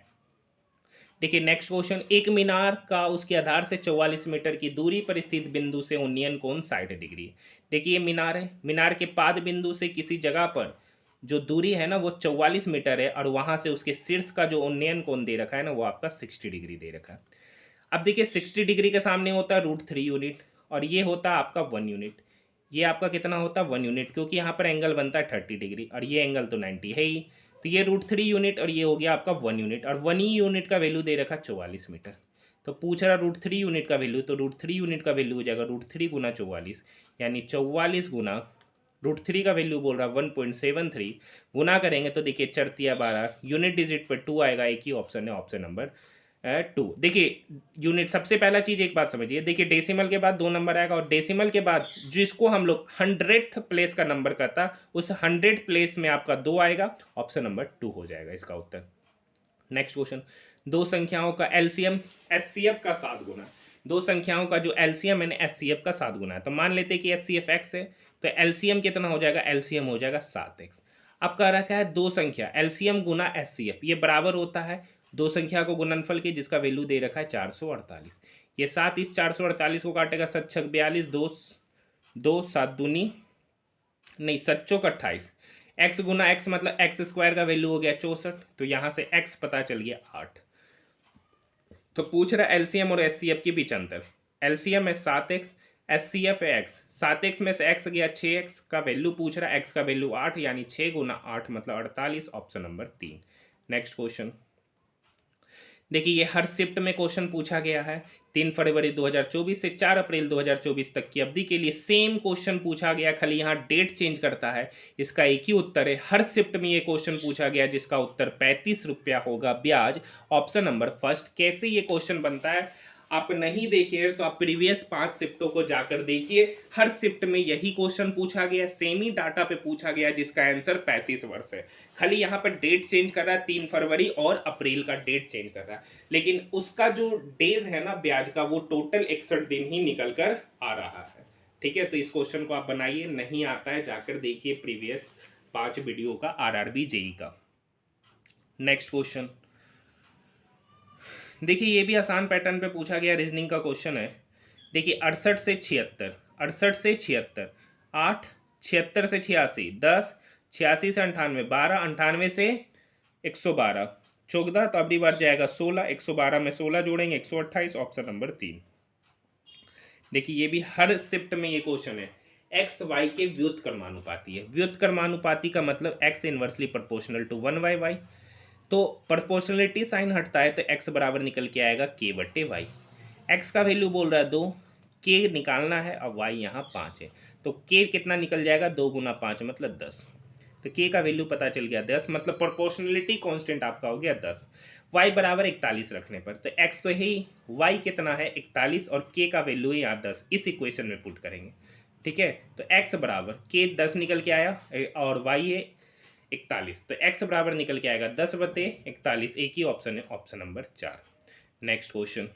देखिए नेक्स्ट क्वेश्चन, एक मीनार का उसके आधार से 44 मीटर की दूरी पर स्थित बिंदु से उन्नयन कोण 60 डिग्री है। देखिए ये मीनार है, मीनार के पाद बिंदु से किसी जगह पर जो दूरी है ना वो 44 मीटर है, और वहां से उसके शीर्ष का जो उन्नयन कोण दे रखा है ना वो आपका 60 डिग्री दे रखा है। अब देखिए 60 डिग्री के सामने होता है √3 यूनिट, और ये होता है आपका 1 यूनिट। ये आपका कितना होता है? 1 यूनिट, क्योंकि यहाँ पर एंगल बनता है 30 डिग्री और ये एंगल तो 90 है ही। तो ये √3 यूनिट और ये हो गया आपका 1 यूनिट, और 1 ही यूनिट का वैल्यू दे रखा 44 मीटर। तो पूछ रहा √3 यूनिट का वैल्यू, तो √3 यूनिट का वैल्यू हो जाएगा √3 गुना 44, यानी 44 गुना √3 का वैल्यू बोल रहा है 1.73, गुना करेंगे तो देखिए 4×3 = 12, यूनिट डिजिट पर 2 आएगा, एक ही ऑप्शन है, ऑप्शन नंबर 2। देखिए यूनिट, सबसे पहला चीज एक बात समझिए, देखिए डेसिमल के बाद 2 नंबर आएगा, और डेसिमल के बाद जिसको हम लोग 100th प्लेस का नंबर करता है उस 100 प्लेस में आपका 2 आएगा, ऑप्शन नंबर 2 हो जाएगा इसका उत्तर। नेक्स्ट क्वेश्चन, दो संख्याओं का एलसीएम एचसीएफ का 7 गुना, दो संख्याओं का जो एलसीएम है एचसीएफ का 7 गुना है। तो मान लेते हैं कि एचसीएफ एक्स है, तो एलसीएम कितना हो जाएगा? एलसीएम हो जाएगा 7x। अब कह रखा है दो संख्या एलसीएम गुना एचसीएफ, ये बराबर होता है दो संख्या को गुणनफल के जिसका वैल्यू दे रखा है 448। ये 7 इस 448 को काटेगा, 7 छक 42, 2 7 दूनी नहीं 7 चौक 28, एक्स गुना एक्स मतलब एक्स स्क्वायर का वैल्यू हो गया 64, तो यहां से एक्स पता चल गया 8। तो पूछ रहा एलसीएम और एचसीएफ के बीच अंतर, एलसीएम है 7x, एचसीएफ है x, 7x में से x गया 6x का वैल्यू पूछ रहा है, x का वैल्यू 8, यानी 6 गुना 8 मतलब 48, ऑप्शन नंबर 3। नेक्स्ट क्वेश्चन, देखिए ये हर शिफ्ट में क्वेश्चन पूछा गया है। 3 फरवरी 2024 से 4 अप्रैल 2024 तक की अवधि के लिए सेम क्वेश्चन पूछा गया, खाली यहाँ डेट चेंज करता है। इसका एक ही उत्तर है, हर शिफ्ट में ये क्वेश्चन पूछा गया जिसका उत्तर 35 रुपया होगा ब्याज, ऑप्शन नंबर फर्स्ट। कैसे ये क्वेश्चन बनता है, आप नहीं देखे तो आप प्रीवियस 5 शिफ्टों को जाकर देखिए, हर शिफ्ट में यही क्वेश्चन पूछा गया, सेम ही डाटा पे पूछा गया, जिसका आंसर 35 वर्ष है। खाली यहाँ पर डेट चेंज कर रहा है, 3 फरवरी और अप्रैल का डेट चेंज कर रहा है, लेकिन उसका जो डेज है ना ब्याज का, वो टोटल 61 दिन ही निकल कर आ रहा है। ठीक है, तो इस क्वेश्चन को आप बनाइए, नहीं आता है जाकर देखिए प्रीवियस 5 वीडियो का आरआरबी जेई का। नेक्स्ट क्वेश्चन देखिए, ये भी आसान पैटर्न पे पूछा गया रीजनिंग का क्वेश्चन है। देखिए 68 से 76, 68 से 76, 8, 76 से 86, 10, 86 से 98, 12, 98 से 112, 14, तो अगली बार जाएगा 16, 112 में 16 जोड़ेंगे 128, ऑप्शन नंबर 3। देखिए ये भी हर शिफ्ट में ये क्वेश्चन है। एक्स वाई के व्युत्क्रमानुपाती है। व्युत्क्रमानुपाती का मतलब x inversely proportional to 1/y। तो प्रोपोर्शनलिटी साइन हटता है तो एक्स बराबर निकल के आएगा के बट्टे वाई। एक्स का वैल्यू बोल रहा है 2, के निकालना है, अब वाई यहाँ 5 है, तो के कितना निकल जाएगा, 2 गुना 5 मतलब 10। तो के का वैल्यू पता चल गया 10, मतलब प्रोपोर्शनलिटी कांस्टेंट आपका हो गया 10। वाई बराबर 41 रखने पर तो एक्स तो है ही, वाई कितना है 41 और के का वैल्यू है यहाँ 10, इस इक्वेशन में पुट करेंगे। ठीक है, तो एक्स बराबर के 10 निकल के आया और वाई है 41, तो एक्स बराबर निकल के आएगा 10/41, एक ही ऑप्शन है, ऑप्शन नंबर 4। नेक्स्ट क्वेश्चन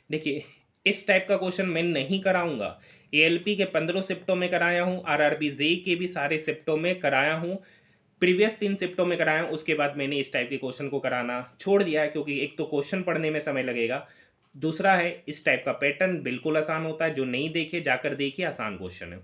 देखिए, इस टाइप का क्वेश्चन मैं नहीं कराऊंगा। एएलपी के 15 शिफ्टों में कराया हूँ, आरआरबी जेई के भी सारे शिफ्टों में कराया हूँ, प्रीवियस 3 शिफ्टों में कराया हूँ। उसके बाद मैंने इस टाइप के क्वेश्चन को कराना छोड़ दिया है, क्योंकि एक तो क्वेश्चन पढ़ने में समय लगेगा, दूसरा है इस टाइप का पैटर्न बिल्कुल आसान होता है, जो नहीं देखे जाकर देखिए, आसान क्वेश्चन है।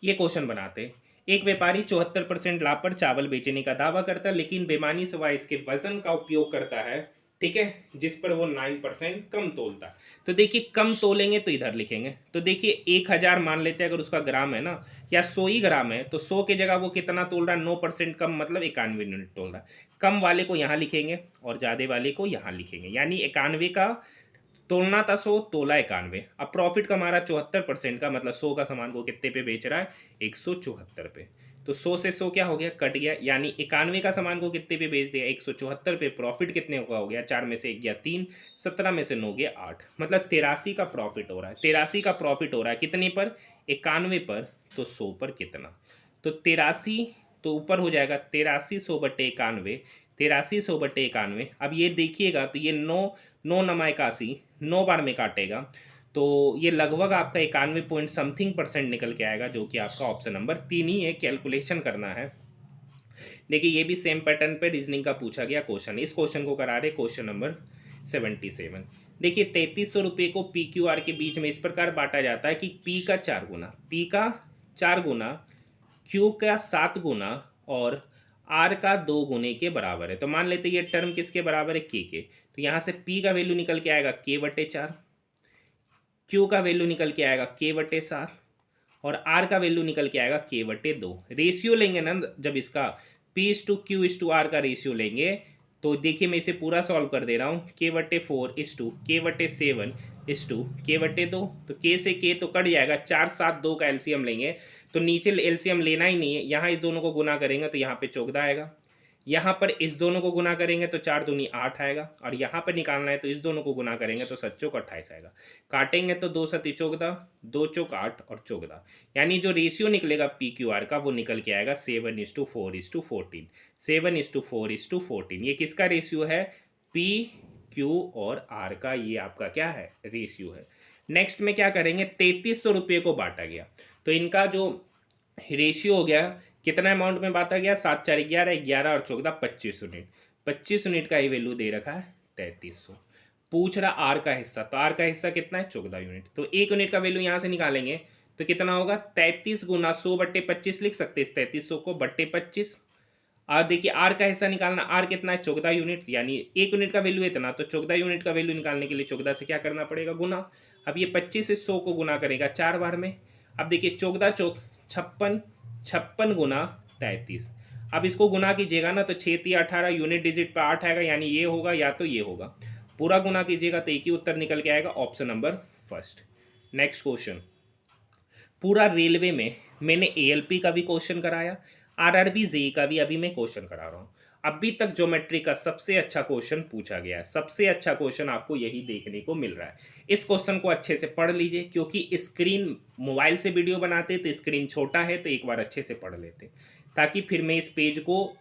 ये क्वेश्चन बनाते, एक व्यापारी 74% लाभ पर चावल बेचने का दावा करता है, लेकिन बेईमानी से वह इसके वजन का उपयोग करता है, ठीक है, जिस पर वो 9% कम तोलता है। तो देखिए कम तोलेंगे तो इधर लिखेंगे, तो देखिए 1000 मान लेते हैं, अगर उसका ग्राम है ना, या 100 ही ग्राम है, तो 100 की जगह वो कितना तोल रहा है, 9% कम, मतलब 91 यूनिट तोल रहा है। कम वाले को यहाँ लिखेंगे और ज़्यादा वाले को यहाँ लिखेंगे, यानी 91 का तोलना था 100, तोला 91। अब प्रॉफिट का हमारा 74% का, मतलब 100 का सामान को कितने पे बेच रहा है, 174 पे। तो 100 से 100 क्या हो गया, कट गया, यानी 91 का सामान को कितने पे बेच दिया, 174 पे। प्रॉफिट कितने का हो गया, 4 में से 1 गया 3, 17 में से 9 गया 8, मतलब 83 का प्रॉफिट हो रहा है। 83 का प्रॉफिट हो रहा है कितने पर, 91 पर, तो 100 पर कितना, तो 83, तो ऊपर हो जाएगा 83 100/91, 83 100/91। अब ये देखिएगा तो ये 9, 9 नमा 81, 9 बार में काटेगा, तो ये लगभग आपका 91 पॉइंट समथिंग परसेंट निकल के आएगा, जो कि आपका ऑप्शन नंबर 3 ही है। कैलकुलेशन करना है। देखिए ये भी सेम पैटर्न पे रीजनिंग का पूछा गया क्वेश्चन, इस क्वेश्चन को करा रहे क्वेश्चन नंबर 77। देखिए 3300 रुपये को पी क्यू आर के बीच में इस प्रकार बांटा जाता है कि पी का 4 गुना, पी का 4 गुना, क्यू का 7 गुना और आर का 2 गुने के बराबर है। तो मान लेते हैं ये टर्म किसके बराबर है, के। तो यहाँ से पी का वैल्यू निकल के आएगा k/4, क्यू का वैल्यू निकल के आएगा k/7 और आर का वैल्यू निकल के आएगा k/2। रेशियो लेंगे ना जब इसका, P/Q/R का रेशियो लेंगे, तो देखिए मैं इसे पूरा सॉल्व कर दे रहा हूँ, k/4 k/7 k/2, तो k से k तो कट जाएगा, 4 7 2 का एलसीएम लेंगे, तो नीचे एलसीएम लेना ही नहीं है, यहाँ इस दोनों को गुना करेंगे तो यहाँ पे 14 आएगा, यहाँ पर इस दोनों को गुना करेंगे तो 4 दूनी 8 आएगा, और यहाँ पर निकालना है तो इस दोनों को गुना करेंगे तो 7 चौक 28 आएगा। काटेंगे तो 2 7 14, 2 चौक 8 और 14, यानी जो रेशियो निकलेगा पी क्यू आर का वो निकल के आएगा 7:4:14, 7:4:14। ये किसका रेशियो है, पी क्यू और आर का, ये आपका क्या है, रेशियो है। नेक्स्ट में क्या करेंगे, 3300 रुपये को बांटा गया, तो इनका जो रेशियो हो गया, कितना अमाउंट में बांटा गया, 7 4 11, 11 और 14 25 यूनिट, 25 यूनिट का ये वैल्यू दे रखा है 3300। पूछ रहा आर का हिस्सा, तो आर का हिस्सा कितना है, 14 यूनिट, तो 1 यूनिट का वैल्यू यहाँ से निकालेंगे तो कितना होगा, 33 गुना 100/25 लिख सकते हैं, 3300 को बट्टे 25। और देखिए आर का हिस्सा निकालना, आर कितना है, 14 यूनिट, यानी 1 यूनिट का वैल्यू इतना, तो 14 यूनिट का वैल्यू निकालने के लिए 14 से क्या करना पड़ेगा, गुना। अब ये 25 से 100 को गुना करेगा 4 बार में। अब देखिए 14 चौक 56, 56 गुना 33। अब इसको गुना कीजिएगा ना तो 6 3 18, यूनिट डिजिट पर 8 आएगा, यानी ये होगा या तो ये होगा। पूरा गुना कीजिएगा तो एक ही उत्तर निकल के आएगा, option number first. Next question, पूरा रेलवे में मैंने एएलपी का भी क्वेश्चन कराया, आरआरबी जेई का भी अभी मैं क्वेश्चन करा रहा हूँ। अभी तक ज्योमेट्री का सबसे अच्छा क्वेश्चन पूछा गया है, सबसे अच्छा क्वेश्चन आपको यही देखने को मिल रहा है। इस क्वेश्चन को अच्छे से पढ़ लीजिए, क्योंकि स्क्रीन मोबाइल से वीडियो बनाते तो स्क्रीन छोटा है, तो एक बार अच्छे से पढ़ लेते, ताकि फिर मैं इस पेज को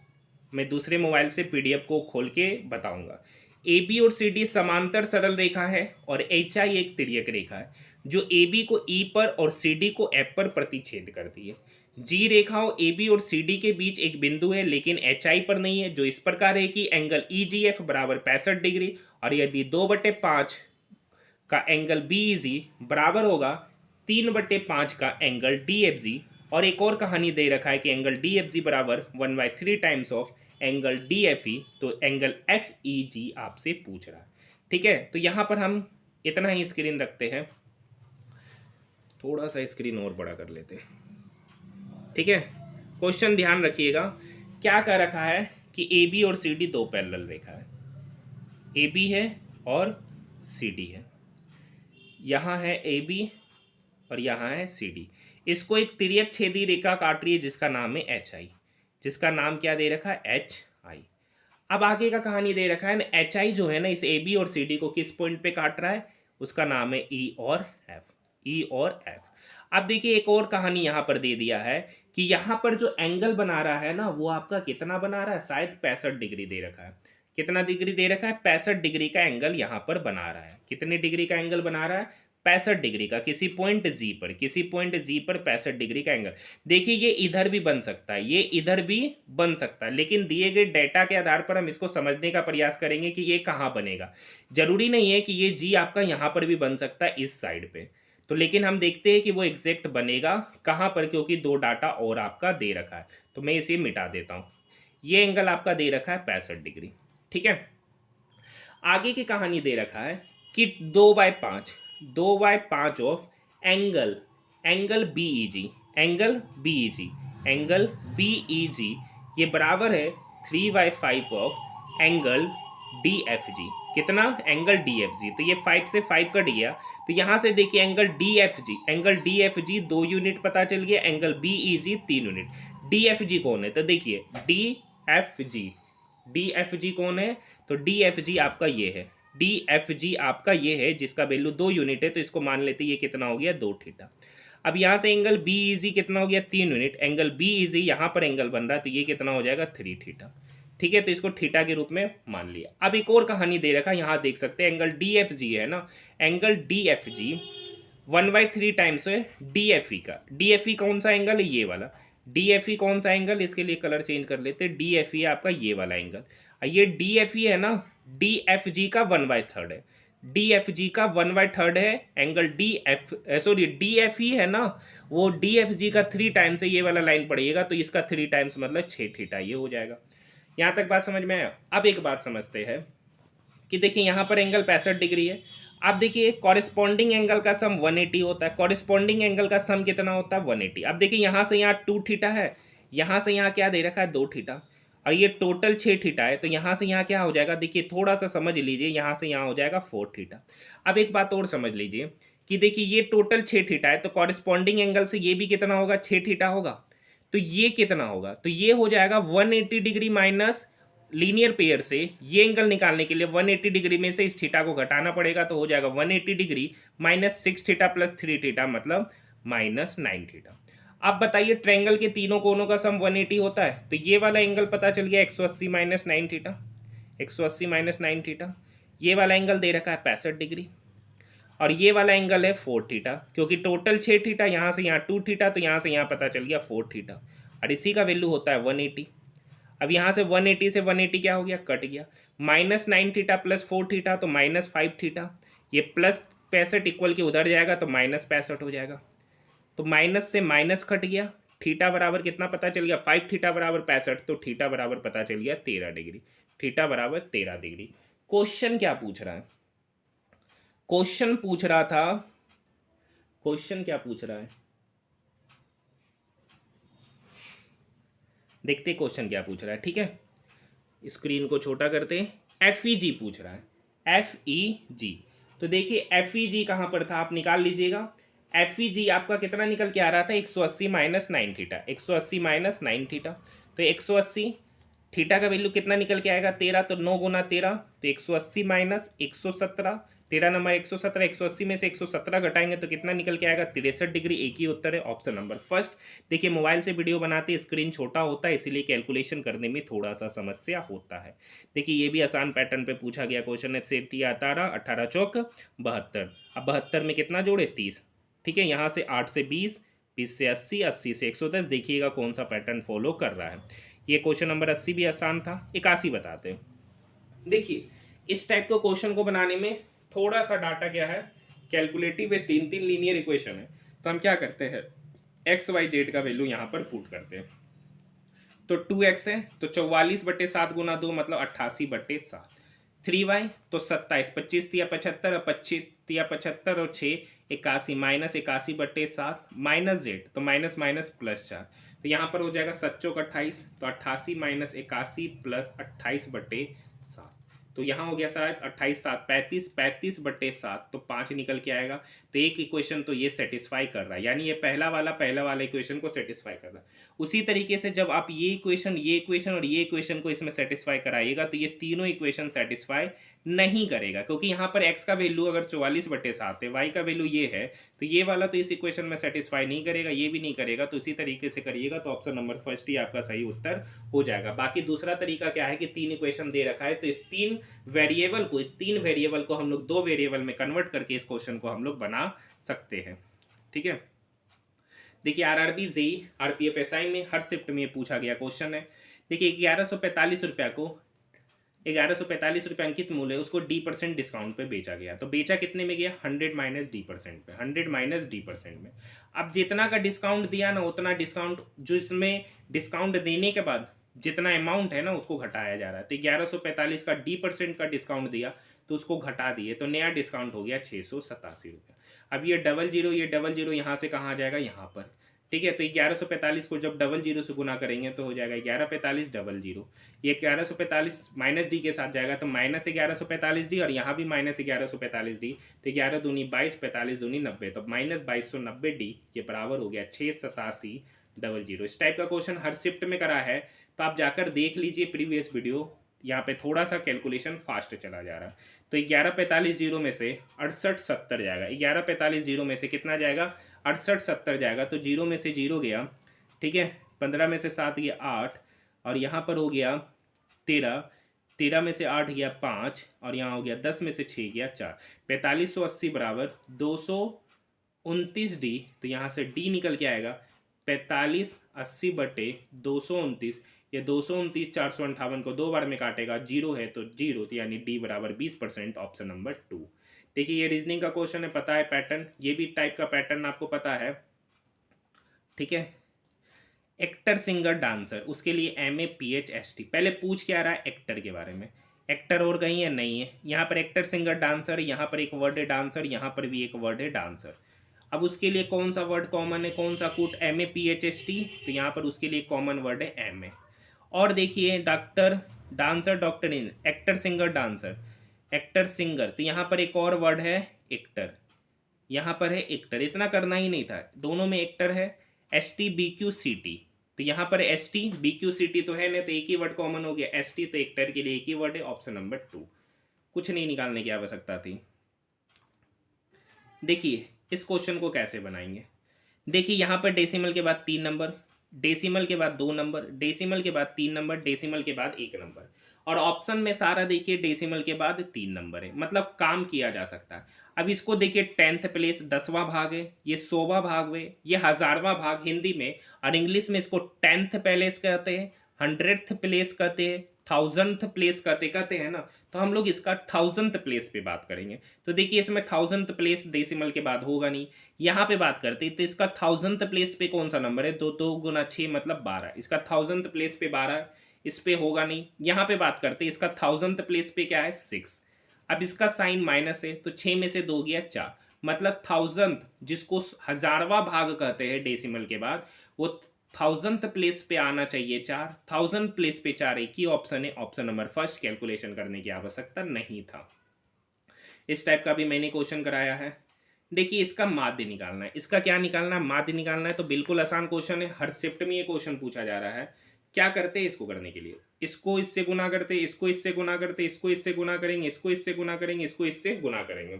मैं दूसरे मोबाइल से पीडीएफ को खोल के बताऊंगा। ए बी और सी डी समांतर सरल रेखा है और एच आई एक तिर्यक रेखा है, जो ए बी को ई पर और सी डी को एफ पर प्रतिच्छेद करती है। जी रेखाओं ए बी और सी डी के बीच एक बिंदु है, लेकिन एच आई पर नहीं है, जो इस प्रकार है कि एंगल ई जी एफ बराबर 65 डिग्री, और यदि 2/5 का एंगल बी ई जी बराबर होगा 3/5 का एंगल डी एफ जी। और एक और कहानी दे रखा है कि एंगल डी एफ जी बराबर 1/3 times of angle D F E, तो एंगल एफ ई जी आपसे पूछ रहा है। ठीक है, तो यहाँ पर हम इतना ही स्क्रीन रखते हैं, थोड़ा सा स्क्रीन और बड़ा कर लेते हैं। ठीक है, क्वेश्चन ध्यान रखिएगा, क्या कह रखा है कि ए बी और सी डी दो पैरेलल रेखा है, ए बी है और सी डी है, यहाँ है ए बी और यहाँ है सी डी। इसको एक तिर्यक छेदी रेखा काट रही है जिसका नाम है एच आई, जिसका नाम क्या दे रखा है, एच आई। अब आगे का कहानी दे रखा है ना, एच आई जो है ना इस ए बी और सी डी को किस पॉइंट पे काट रहा है, उसका नाम है ई और एफ, ई और एफ। अब देखिए एक और कहानी यहाँ पर दे दिया है कि यहाँ पर जो एंगल बना रहा है ना, वो आपका कितना बना रहा है, शायद 65 डिग्री दे रखा है। कितना डिग्री दे रखा है, 65 डिग्री का एंगल यहाँ पर बना रहा है। कितने डिग्री का एंगल बना रहा है, 65 डिग्री का, किसी पॉइंट जी पर, किसी पॉइंट जी पर 65 डिग्री का एंगल। देखिए ये इधर भी बन सकता है, ये इधर भी बन सकता है, लेकिन दिए गए डेटा के आधार पर हम इसको समझने का प्रयास करेंगे कि ये कहाँ बनेगा। जरूरी नहीं है कि ये जी आपका यहाँ पर भी बन सकता है इस साइड पे, तो लेकिन हम देखते हैं कि वो एग्जैक्ट बनेगा कहाँ पर, क्योंकि दो डाटा और आपका दे रखा है, तो मैं इसे मिटा देता हूँ। ये एंगल आपका दे रखा है 65 डिग्री। ठीक है, आगे की कहानी दे रखा है कि 2/5 of angle, angle B E G, angle B E G, angle B E G ये बराबर है 3/5 of angle D F G. कितना, एंगल डी एफ जी, तो ये 5 से 5 कट गया, तो यहाँ से देखिए एंगल डी एफ जी, एंगल डी एफ जी 2 यूनिट पता चल गया, एंगल बी ई जी 3 यूनिट। डी एफ जी कौन है, तो देखिए डी एफ जी, डी एफ जी कौन है, तो डी एफ जी आपका ये है, डी एफ जी आपका ये है जिसका वैल्यू 2 यूनिट है, तो इसको मान लेते ये कितना हो गया, 2 थीटा। अब यहाँ से एंगल बी ई जी कितना हो गया, 3 यूनिट, एंगल बी ई जी यहाँ पर एंगल बन रहा है, तो ये कितना हो जाएगा, 3 थीटा। ठीक है, तो इसको थीटा के रूप में मान लिया। अब एक और कहानी दे रखा है, यहाँ देख सकते हैं एंगल डी एफ जी है ना, एंगल डी एफ जी 1/3 टाइम्स है डी एफ ई का। डी एफ ई कौन सा एंगल है, ये वाला। डी एफ ई कौन सा एंगल, इसके लिए कलर चेंज कर लेते हैं, डी एफ ई आपका ये वाला एंगल। ये डी एफ ई है ना, डी एफ जी का 1/3 है, डी एफ जी का 1/3 है angle D F, sorry D F E है ना, वो डी एफ जी का 3 टाइम्स है, ये वाला लाइन पड़ेगा, तो इसका 3 टाइम्स मतलब 6 थीटा, ये हो जाएगा। यहाँ तक बात समझ में आया। अब एक बात समझते हैं कि देखिए यहाँ पर एंगल 65 डिग्री है। अब देखिए कॉरेस्पॉन्डिंग एंगल का सम 180 होता है, कॉरेस्पॉन्डिंग एंगल का सम कितना होता है, 180। अब देखिए यहाँ से यहाँ 2 थीटा है, यहाँ से यहाँ क्या दे रखा है, 2 थीटा, और ये टोटल 6 थीटा है, तो यहाँ से यहाँ क्या हो जाएगा, देखिए थोड़ा सा समझ लीजिए, यहाँ से यहाँ हो जाएगा 4 थीटा। अब एक बात और समझ लीजिए कि देखिए ये टोटल 6 थीटा है, तो कॉरेस्पॉन्डिंग एंगल से ये भी कितना होगा, 6 थीटा होगा, तो ये कितना होगा, तो ये हो जाएगा 180 डिग्री माइनस लीनियर पेयर से ये एंगल निकालने के लिए 180 डिग्री में से इस थीटा को घटाना पड़ेगा, तो हो जाएगा 180 degree minus 6 theta plus 3 theta मतलब -9 थीटा। अब बताइए ट्रायंगल के तीनों कोनों का सम 180 होता है, तो ये वाला एंगल पता चल गया 180 माइनस 9 थीटा, 180 माइनस 9 थीटा। ये वाला एंगल दे रखा है 65 डिग्री, और ये वाला एंगल है 4 थीटा, क्योंकि टोटल 6 थीटा, यहाँ से यहाँ 2 थीटा, तो यहाँ से यहाँ पता चल गया 4 थीटा, और इसी का वैल्यू होता है 180। अब यहाँ से 180 से 180 क्या हो गया, कट गया, -9 थीटा प्लस 4 थीटा तो -5 थीटा, ये प्लस 65 इक्वल के उधर जाएगा तो -65 हो जाएगा, तो माइनस से माइनस कट गया, थीटा बराबर कितना पता चल गया, 5 थीटा बराबर 65, तो थीटा बराबर पता चल गया 13 डिग्री, थीटा बराबर 13 डिग्री। क्वेश्चन क्या पूछ रहा है, क्वेश्चन पूछ रहा था, क्वेश्चन क्या पूछ रहा है, देखते क्वेश्चन क्या पूछ रहा है। ठीक है, स्क्रीन को छोटा करते हैं, एफ ई जी पूछ रहा है, एफ ई जी। तो देखिए एफ ई जी कहाँ पर था, आप निकाल लीजिएगा। एफ ई जी आपका कितना निकल के आ रहा था, 180 माइनस 9 थीटा, 180 माइनस 9 थीटा, तो 180 थीटा का वैल्यू कितना निकल के आएगा 13, तो 9 गुना 13 तो 180 माइनस 117, 13 नंबर 117, 180 में से 117 घटाएंगे तो कितना निकल के आएगा 63 डिग्री। एक ही उत्तर है ऑप्शन नंबर फर्स्ट। देखिए मोबाइल से वीडियो बनाते स्क्रीन छोटा होता है, इसीलिए कैलकुलेशन करने में थोड़ा सा समस्या होता है। देखिए ये भी आसान पैटर्न पे पूछा गया क्वेश्चन है। 18 18 चौक 72, अब 72 में कितना जोड़े 30, ठीक है। यहाँ से 8 से 20, 20 से 80, 80 से 110, देखिएगा कौन सा पैटर्न फॉलो कर रहा है। ये क्वेश्चन नंबर 80 भी आसान था। 81 बताते हैं। देखिए इस टाइप के क्वेश्चन को बनाने में थोड़ा सा डाटा क्या है, कैलकुलेटिव है, 3 लीनियर इक्वेशन है। तो हम क्या करते हैं, एक्स वाई जेड का वैल्यू यहाँ पर पुट करते हैं। तो 2x है तो 44/7 गुना 2 मतलब 88/7। 3y तो 27, 25 तिया 75 और 25 तिया 75 और 6 81 माइनस 81/7 माइनस जेड तो माइनस माइनस प्लस 4, तो यहाँ पर हो जाएगा 7 चौक 28, तो 88 माइनस 81 प्लस 28/7, तो यहाँ हो गया शायद 28 7 35, 35/7 तो 5 निकल के आएगा। तो एक इक्वेशन तो ये सेटिस्फाई कर रहा है, यानी ये पहला वाला इक्वेशन को सेटिस्फाई कर रहा है। उसी तरीके से जब आप ये इक्वेशन और ये इक्वेशन को इसमें सेटिस्फाई कराइएगा तो ये तीनों इक्वेशन सेटिस्फाई नहीं करेगा, क्योंकि यहाँ पर x का वैल्यू अगर 44/7 है, y का वैल्यू ये है, तो ये वाला तो इस इक्वेशन में सेटिस्फाई नहीं करेगा, ये भी नहीं करेगा। तो इसी तरीके से करिएगा तो ऑप्शन नंबर फर्स्ट ही आपका सही उत्तर हो जाएगा। बाकी दूसरा तरीका क्या है कि 3 इक्वेशन दे रखा है, तो इस तीन वेरिएबल को हम लोग 2 वेरिएबल में कन्वर्ट करके इस क्वेश्चन को हम लोग बना सकते हैं, ठीक है। देखिए आरआरबी जेई आरपीएफ एसआई में हर शिफ्ट में पूछा गया क्वेश्चन है। देखिए 1145 रुपया को 1145 रुपये अंकित मूल्य है, उसको D% डिस्काउंट पे बेचा गया। तो बेचा कितने में गया 100 माइनस D% पे, 100 माइनस D% में। अब जितना का डिस्काउंट दिया ना उतना डिस्काउंट, जो इसमें डिस्काउंट देने के बाद जितना अमाउंट है ना उसको घटाया जा रहा है। तो 1145 का D% का डिस्काउंट दिया तो उसको घटा दिए, तो नया डिस्काउंट हो गया 687 रुपये। अब ये डबल जीरो यहाँ से कहाँ आ जाएगा, यहाँ पर, ठीक है। तो 1145 को जब डबल जीरो से गुना करेंगे तो हो जाएगा 1145 डबल जीरो, ये 1145 माइनस डी के साथ जाएगा तो माइनस 1145 डी, और यहाँ भी माइनस 1145 डी, तो 11 दूनी 22, 45 दूनी 90, तो माइनस 2290 डी के बराबर हो गया 68700। इस टाइप का क्वेश्चन हर शिफ्ट में करा है, तो आप जाकर देख लीजिए प्रीवियस वीडियो, यहाँ पे थोड़ा सा कैलकुलेशन फास्ट चला जा रहा है। तो 1145 जीरो में से 6870 जाएगा, 1145 जीरो में से कितना जाएगा 6870 जाएगा, तो जीरो में से जीरो गया, ठीक है। 15 में से 7 गया 8, और यहाँ पर हो गया 13, 13 में से 8 गया 5, और यहाँ हो गया 10 में से 6 गया 4, 4580 बराबर 229 डी। तो यहाँ से डी निकल के आएगा 4580/229, ये 229 458 को 2 बार में काटेगा, जीरो है तो जीरो, तो यानी डी बराबर 20%, ऑप्शन नंबर 2। देखिए ये रीजनिंग का क्वेश्चन है, पता है पैटर्न, ये भी टाइप का पैटर्न आपको पता है, ठीक है। एक्टर सिंगर डांसर, उसके लिए MAPHST, पहले पूछ क्या रहा है एक्टर के बारे में, एक्टर और कहीं है नहीं है, यहाँ पर एक्टर सिंगर डांसर, यहाँ पर एक वर्ड है डांसर, यहाँ पर भी एक वर्ड है डांसर। अब उसके लिए कौन सा वर्ड कॉमन है, कौन सा कूट MAPHST, तो यहाँ पर उसके लिए कॉमन वर्ड है MA। और देखिए डॉक्टर डांसर डॉक्टर इन, actor singer dancer, actor singer, तो यहाँ पर एक और वर्ड है एक्टर, यहाँ पर है एक्टर, इतना करना ही नहीं था, दोनों में एक्टर है। STBQCT, तो यहाँ पर STBQCT तो है नहीं, तो एक ही वर्ड कॉमन हो गया ST, तो एक्टर के लिए एक ही वर्ड है, ऑप्शन नंबर 2। कुछ नहीं निकालने की आवश्यकता थी। देखिए इस क्वेश्चन को कैसे बनाएंगे, देखिए यहाँ पर डेसिमल के बाद 3 नंबर, डेसिमल के बाद 2 नंबर, डेसिमल के बाद 3 नंबर, डेसिमल के बाद 1 नंबर, और ऑप्शन में सारा देखिए डेसिमल के बाद 3 नंबर है, मतलब काम किया जा सकता है। अब इसको देखिए 10th प्लेस 10वां भाग है, ये 100वां भाग है, ये 1000वां भाग हिंदी में, और इंग्लिश में इसको 10th प्लेस कहते हैं, 100th प्लेस कहते हैं, 1000th प्लेस कहते हैं ना, तो हम लोग इसका 1000th प्लेस पे बात करेंगे। तो देखिए इसमें 1000th प्लेस डेसिमल के बाद होगा नहीं, यहाँ पे बात करते हैं, तो इसका 1000th प्लेस पे कौन सा नंबर है, 2 2 गुना 6 मतलब 12, इसका 1000th प्लेस पे 12, इस पे होगा नहीं। यहाँ पे बात करते हैं, इसका 1000th प्लेस पे क्या है 6, अब इसका साइन माइनस है, तो 6 में से 2 गया 4, मतलब 1000th जिसको 1000वां भाग कहते हैं डेसिमल के बाद, वो 1000th प्लेस पे आना चाहिए 4, 1000 प्लेस पे 4 एक ही ऑप्शन है, ऑप्शन नंबर फर्स्ट, कैलकुलेशन करने की आवश्यकता नहीं था। इस टाइप का भी मैंने क्वेश्चन कराया है। देखिए इसका माध्य निकालना है, इसका क्या निकालना है, माध्य निकालना है, तो बिल्कुल आसान क्वेश्चन है, हर शिफ्ट में ये क्वेश्चन पूछा जा रहा है। क्या करते हैं इसको करने के लिए, इसको इससे गुना करते, इसको इससे गुना करते, इसको इससे गुना करेंगे, इसको इससे गुना करेंगे, इसको इससे गुना करेंगे।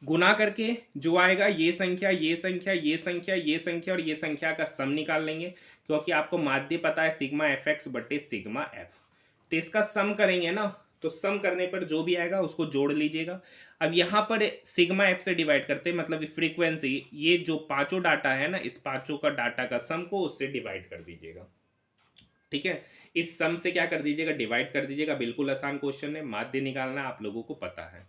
गुना करके जो आएगा ये संख्या, ये संख्या, ये संख्या, ये संख्या और ये संख्या का सम निकाल लेंगे, क्योंकि आपको माध्य पता है सिग्मा एफ एक्स बटे सिग्मा एफ। तो इसका सम करेंगे ना, तो सम करने पर जो भी आएगा उसको जोड़ लीजिएगा। अब यहाँ पर सिग्मा एफ से डिवाइड करते हैं, मतलब फ्रीक्वेंसी, ये जो पांचों डाटा है ना, इस पांचों का डाटा का सम को उससे डिवाइड कर दीजिएगा। ठीक है, इस सम से क्या कर दीजिएगा, डिवाइड कर दीजिएगा। बिल्कुल आसान क्वेश्चन है, माध्य निकालना आप लोगों को पता है।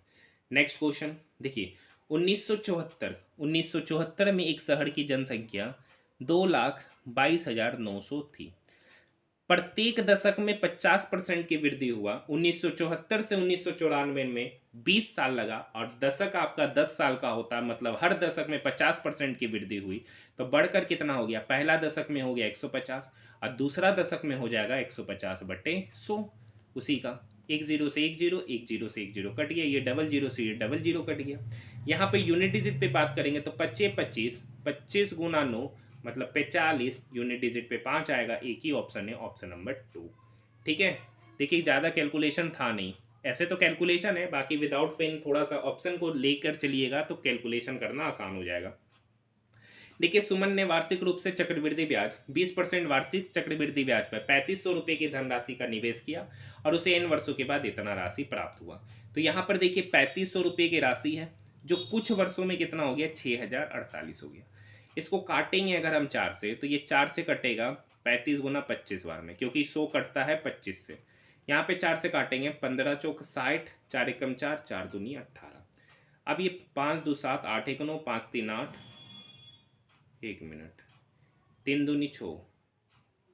नेक्स्ट क्वेश्चन देखिए, 1974 में एक शहर की जनसंख्या 2,22,900 थी। प्रत्येक दशक में 50% की वृद्धि हुआ। 1974 से 1994 में 20 साल लगा, और दशक आपका 10 साल का होता है, मतलब हर दशक में 50% की वृद्धि हुई। तो बढ़कर कितना हो गया, पहला दशक में हो गया 150 और दूसरा दशक में हो जाएगा 150 बटे 100। उसी का एक जीरो से एक जीरो, एक जीरो से एक जीरो कट गया, ये डबल जीरो से ये डबल जीरो कट गया। यहाँ पे यूनिट डिजिट पे बात करेंगे तो 25 25 गुना 9 मतलब 45, यूनिट डिजिट पे 5 आएगा। एक ही ऑप्शन है, ऑप्शन नंबर 2। ठीक है, देखिए ज़्यादा कैलकुलेशन था नहीं, ऐसे तो कैलकुलेशन है, बाकी विदाउट पेन थोड़ा सा ऑप्शन को लेकर चलिएगा तो कैलकुलेशन करना आसान हो जाएगा। देखिए, सुमन ने वार्षिक रूप से चक्रवृद्धि ब्याज 20% वार्षिक चक्रवृद्धि ब्याज पर 3500 रुपये की धनराशि का निवेश किया और उसे n वर्षों के बाद इतना राशि प्राप्त हुआ। तो यहाँ पर देखिए 3500 रुपये की राशि है, जो कुछ वर्षों में कितना हो गया, 6048 हो गया। इसको काटेंगे अगर हम 4 से, तो ये 4 से कटेगा 35 गुना 25 बार में, क्योंकि 100 कटता है 25 से। यहाँ पे 4 से काटेंगे, 15 चौक 60, 4 एकम 4, 4 दूनी 18। अब ये 5 2 7, 8 एक 9, 5 3 8, एक मिनट, 3 दूनी 6,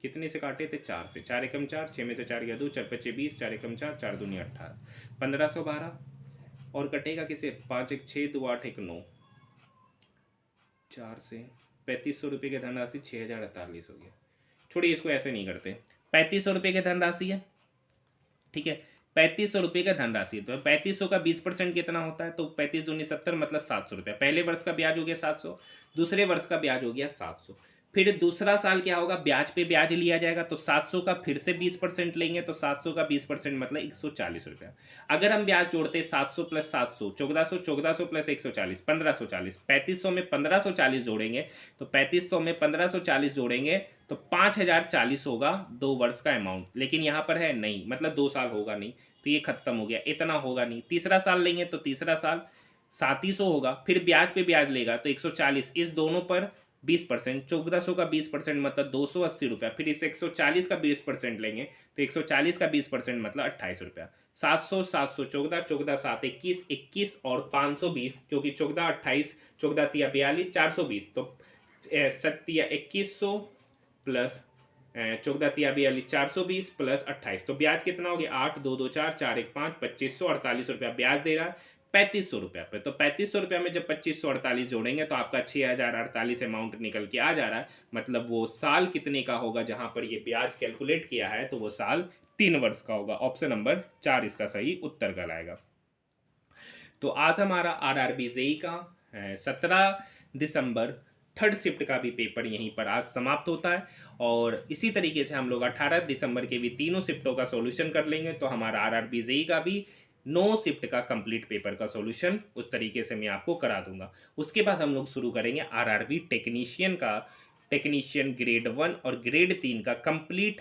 कितने से काटे थे, 4 से, 4 एकम 4, 6 में से 4 गया 2, 4 पच्चे 20, 4 एकम 4, 4 दूनी 18, 1512। और कटेगा किसे, 5 एक 6, 2 8 एक 9, 4 से 3500 रुपये की धनराशि 6048 हो गया। छोड़िए, इसको ऐसे नहीं करते, 3500 रुपये की धनराशि है। ठीक है, 3500 रुपये का धनराशि है, तो 3500 का 20% कितना होता है, तो 35 दूनी 70 मतलब 700 रुपया। पहले वर्ष का ब्याज हो गया 700, दूसरे वर्ष का ब्याज हो गया 700। फिर दूसरा साल क्या होगा, ब्याज पे ब्याज लिया जाएगा, तो 700 का फिर से 20% लेंगे, तो 700 का 20% मतलब 140 रुपया। अगर हम ब्याज जोड़ते 700 प्लस 700 1400, 1400 प्लस 140 1540, 3500 में 1540 जोड़ेंगे, तो 3500 में 1540 जोड़ेंगे तो 5040 होगा 2 वर्ष का अमाउंट। लेकिन यहाँ पर है नहीं, मतलब 2 साल होगा नहीं, तो ये खत्म हो गया, इतना होगा नहीं। तीसरा साल लेंगे तो तीसरा साल 3700 होगा, फिर ब्याज पे ब्याज लेगा तो 140, इस दोनों पर 20%, 1400 का 20% मतलब 280 रुपया, फिर इस 140 का 20% लेंगे तो 140 का 20% मतलब 28 रुपया। 700 700 14 14 7 21 21 और 520, क्योंकि 14 28 14 तिया 42 420, तो 2100 प्लस 14 तिया 42 420 प्लस 28, तो ब्याज कितना हो गया, 8 2 2 4 4 1 5 2548 रुपया ब्याज दे रहा है 3500 रुपया पे। तो 3500 रुपया में जब 2548 जोड़ेंगे तो आपका 6048 अमाउंट निकल के आ जा रहा है। मतलब वो साल कितने का होगा जहां पर ये ब्याज कैलकुलेट किया है, तो वो साल 3 वर्ष का होगा। ऑप्शन नंबर 4 इसका सही उत्तर कहलाएगा। तो आज हमारा आरआरबी जेई का 17 दिसंबर थर्ड शिफ्ट का भी पेपर यहीं पर आज समाप्त होता है, और इसी तरीके से हम लोग 18 दिसंबर के भी तीनों शिफ्टों का सॉल्यूशन कर लेंगे। तो हमारा आरआरबी जेई का भी 9 शिफ्ट का कंप्लीट पेपर का सॉल्यूशन उस तरीके से मैं आपको करा दूंगा। उसके बाद हम लोग शुरू करेंगे आरआरबी टेक्नीशियन का, टेक्नीशियन ग्रेड 1 और ग्रेड 3 का कंप्लीट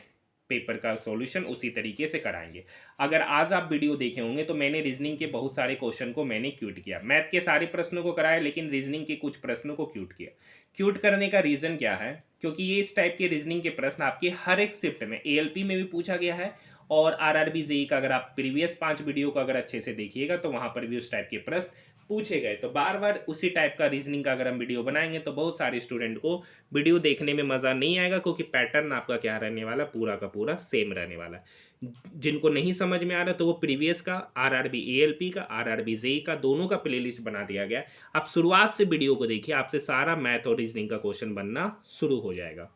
पेपर का सॉल्यूशन उसी तरीके से कराएंगे। अगर आज आप वीडियो देखे होंगे तो मैंने रीजनिंग के बहुत सारे क्वेश्चन को मैंने क्यूट किया, मैथ के सारे प्रश्नों को कराया, लेकिन रीजनिंग के कुछ प्रश्नों को क्यूट किया। क्यूट करने का रीज़न क्या है, क्योंकि ये इस टाइप के रीजनिंग के प्रश्न आपके हर एक शिफ्ट में एएलपी में भी पूछा गया है, और आरआरबी जेई का अगर आप प्रीवियस 5 वीडियो को अगर अच्छे से देखिएगा तो वहां पर भी उस टाइप के प्रश्न पूछे गए। तो बार बार उसी टाइप का रीजनिंग का अगर हम वीडियो बनाएंगे तो बहुत सारे स्टूडेंट को वीडियो देखने में मज़ा नहीं आएगा, क्योंकि पैटर्न आपका क्या रहने वाला, पूरा का पूरा सेम रहने वाला है। जिनको नहीं समझ में आ रहा तो वो प्रीवियस का, आरआरबी एएलपी का, आरआरबी जेई का, दोनों का प्लेलिस्ट बना दिया गया। आप शुरुआत से वीडियो को देखिए, आपसे सारा मैथ और रीजनिंग का क्वेश्चन बनना शुरू हो जाएगा।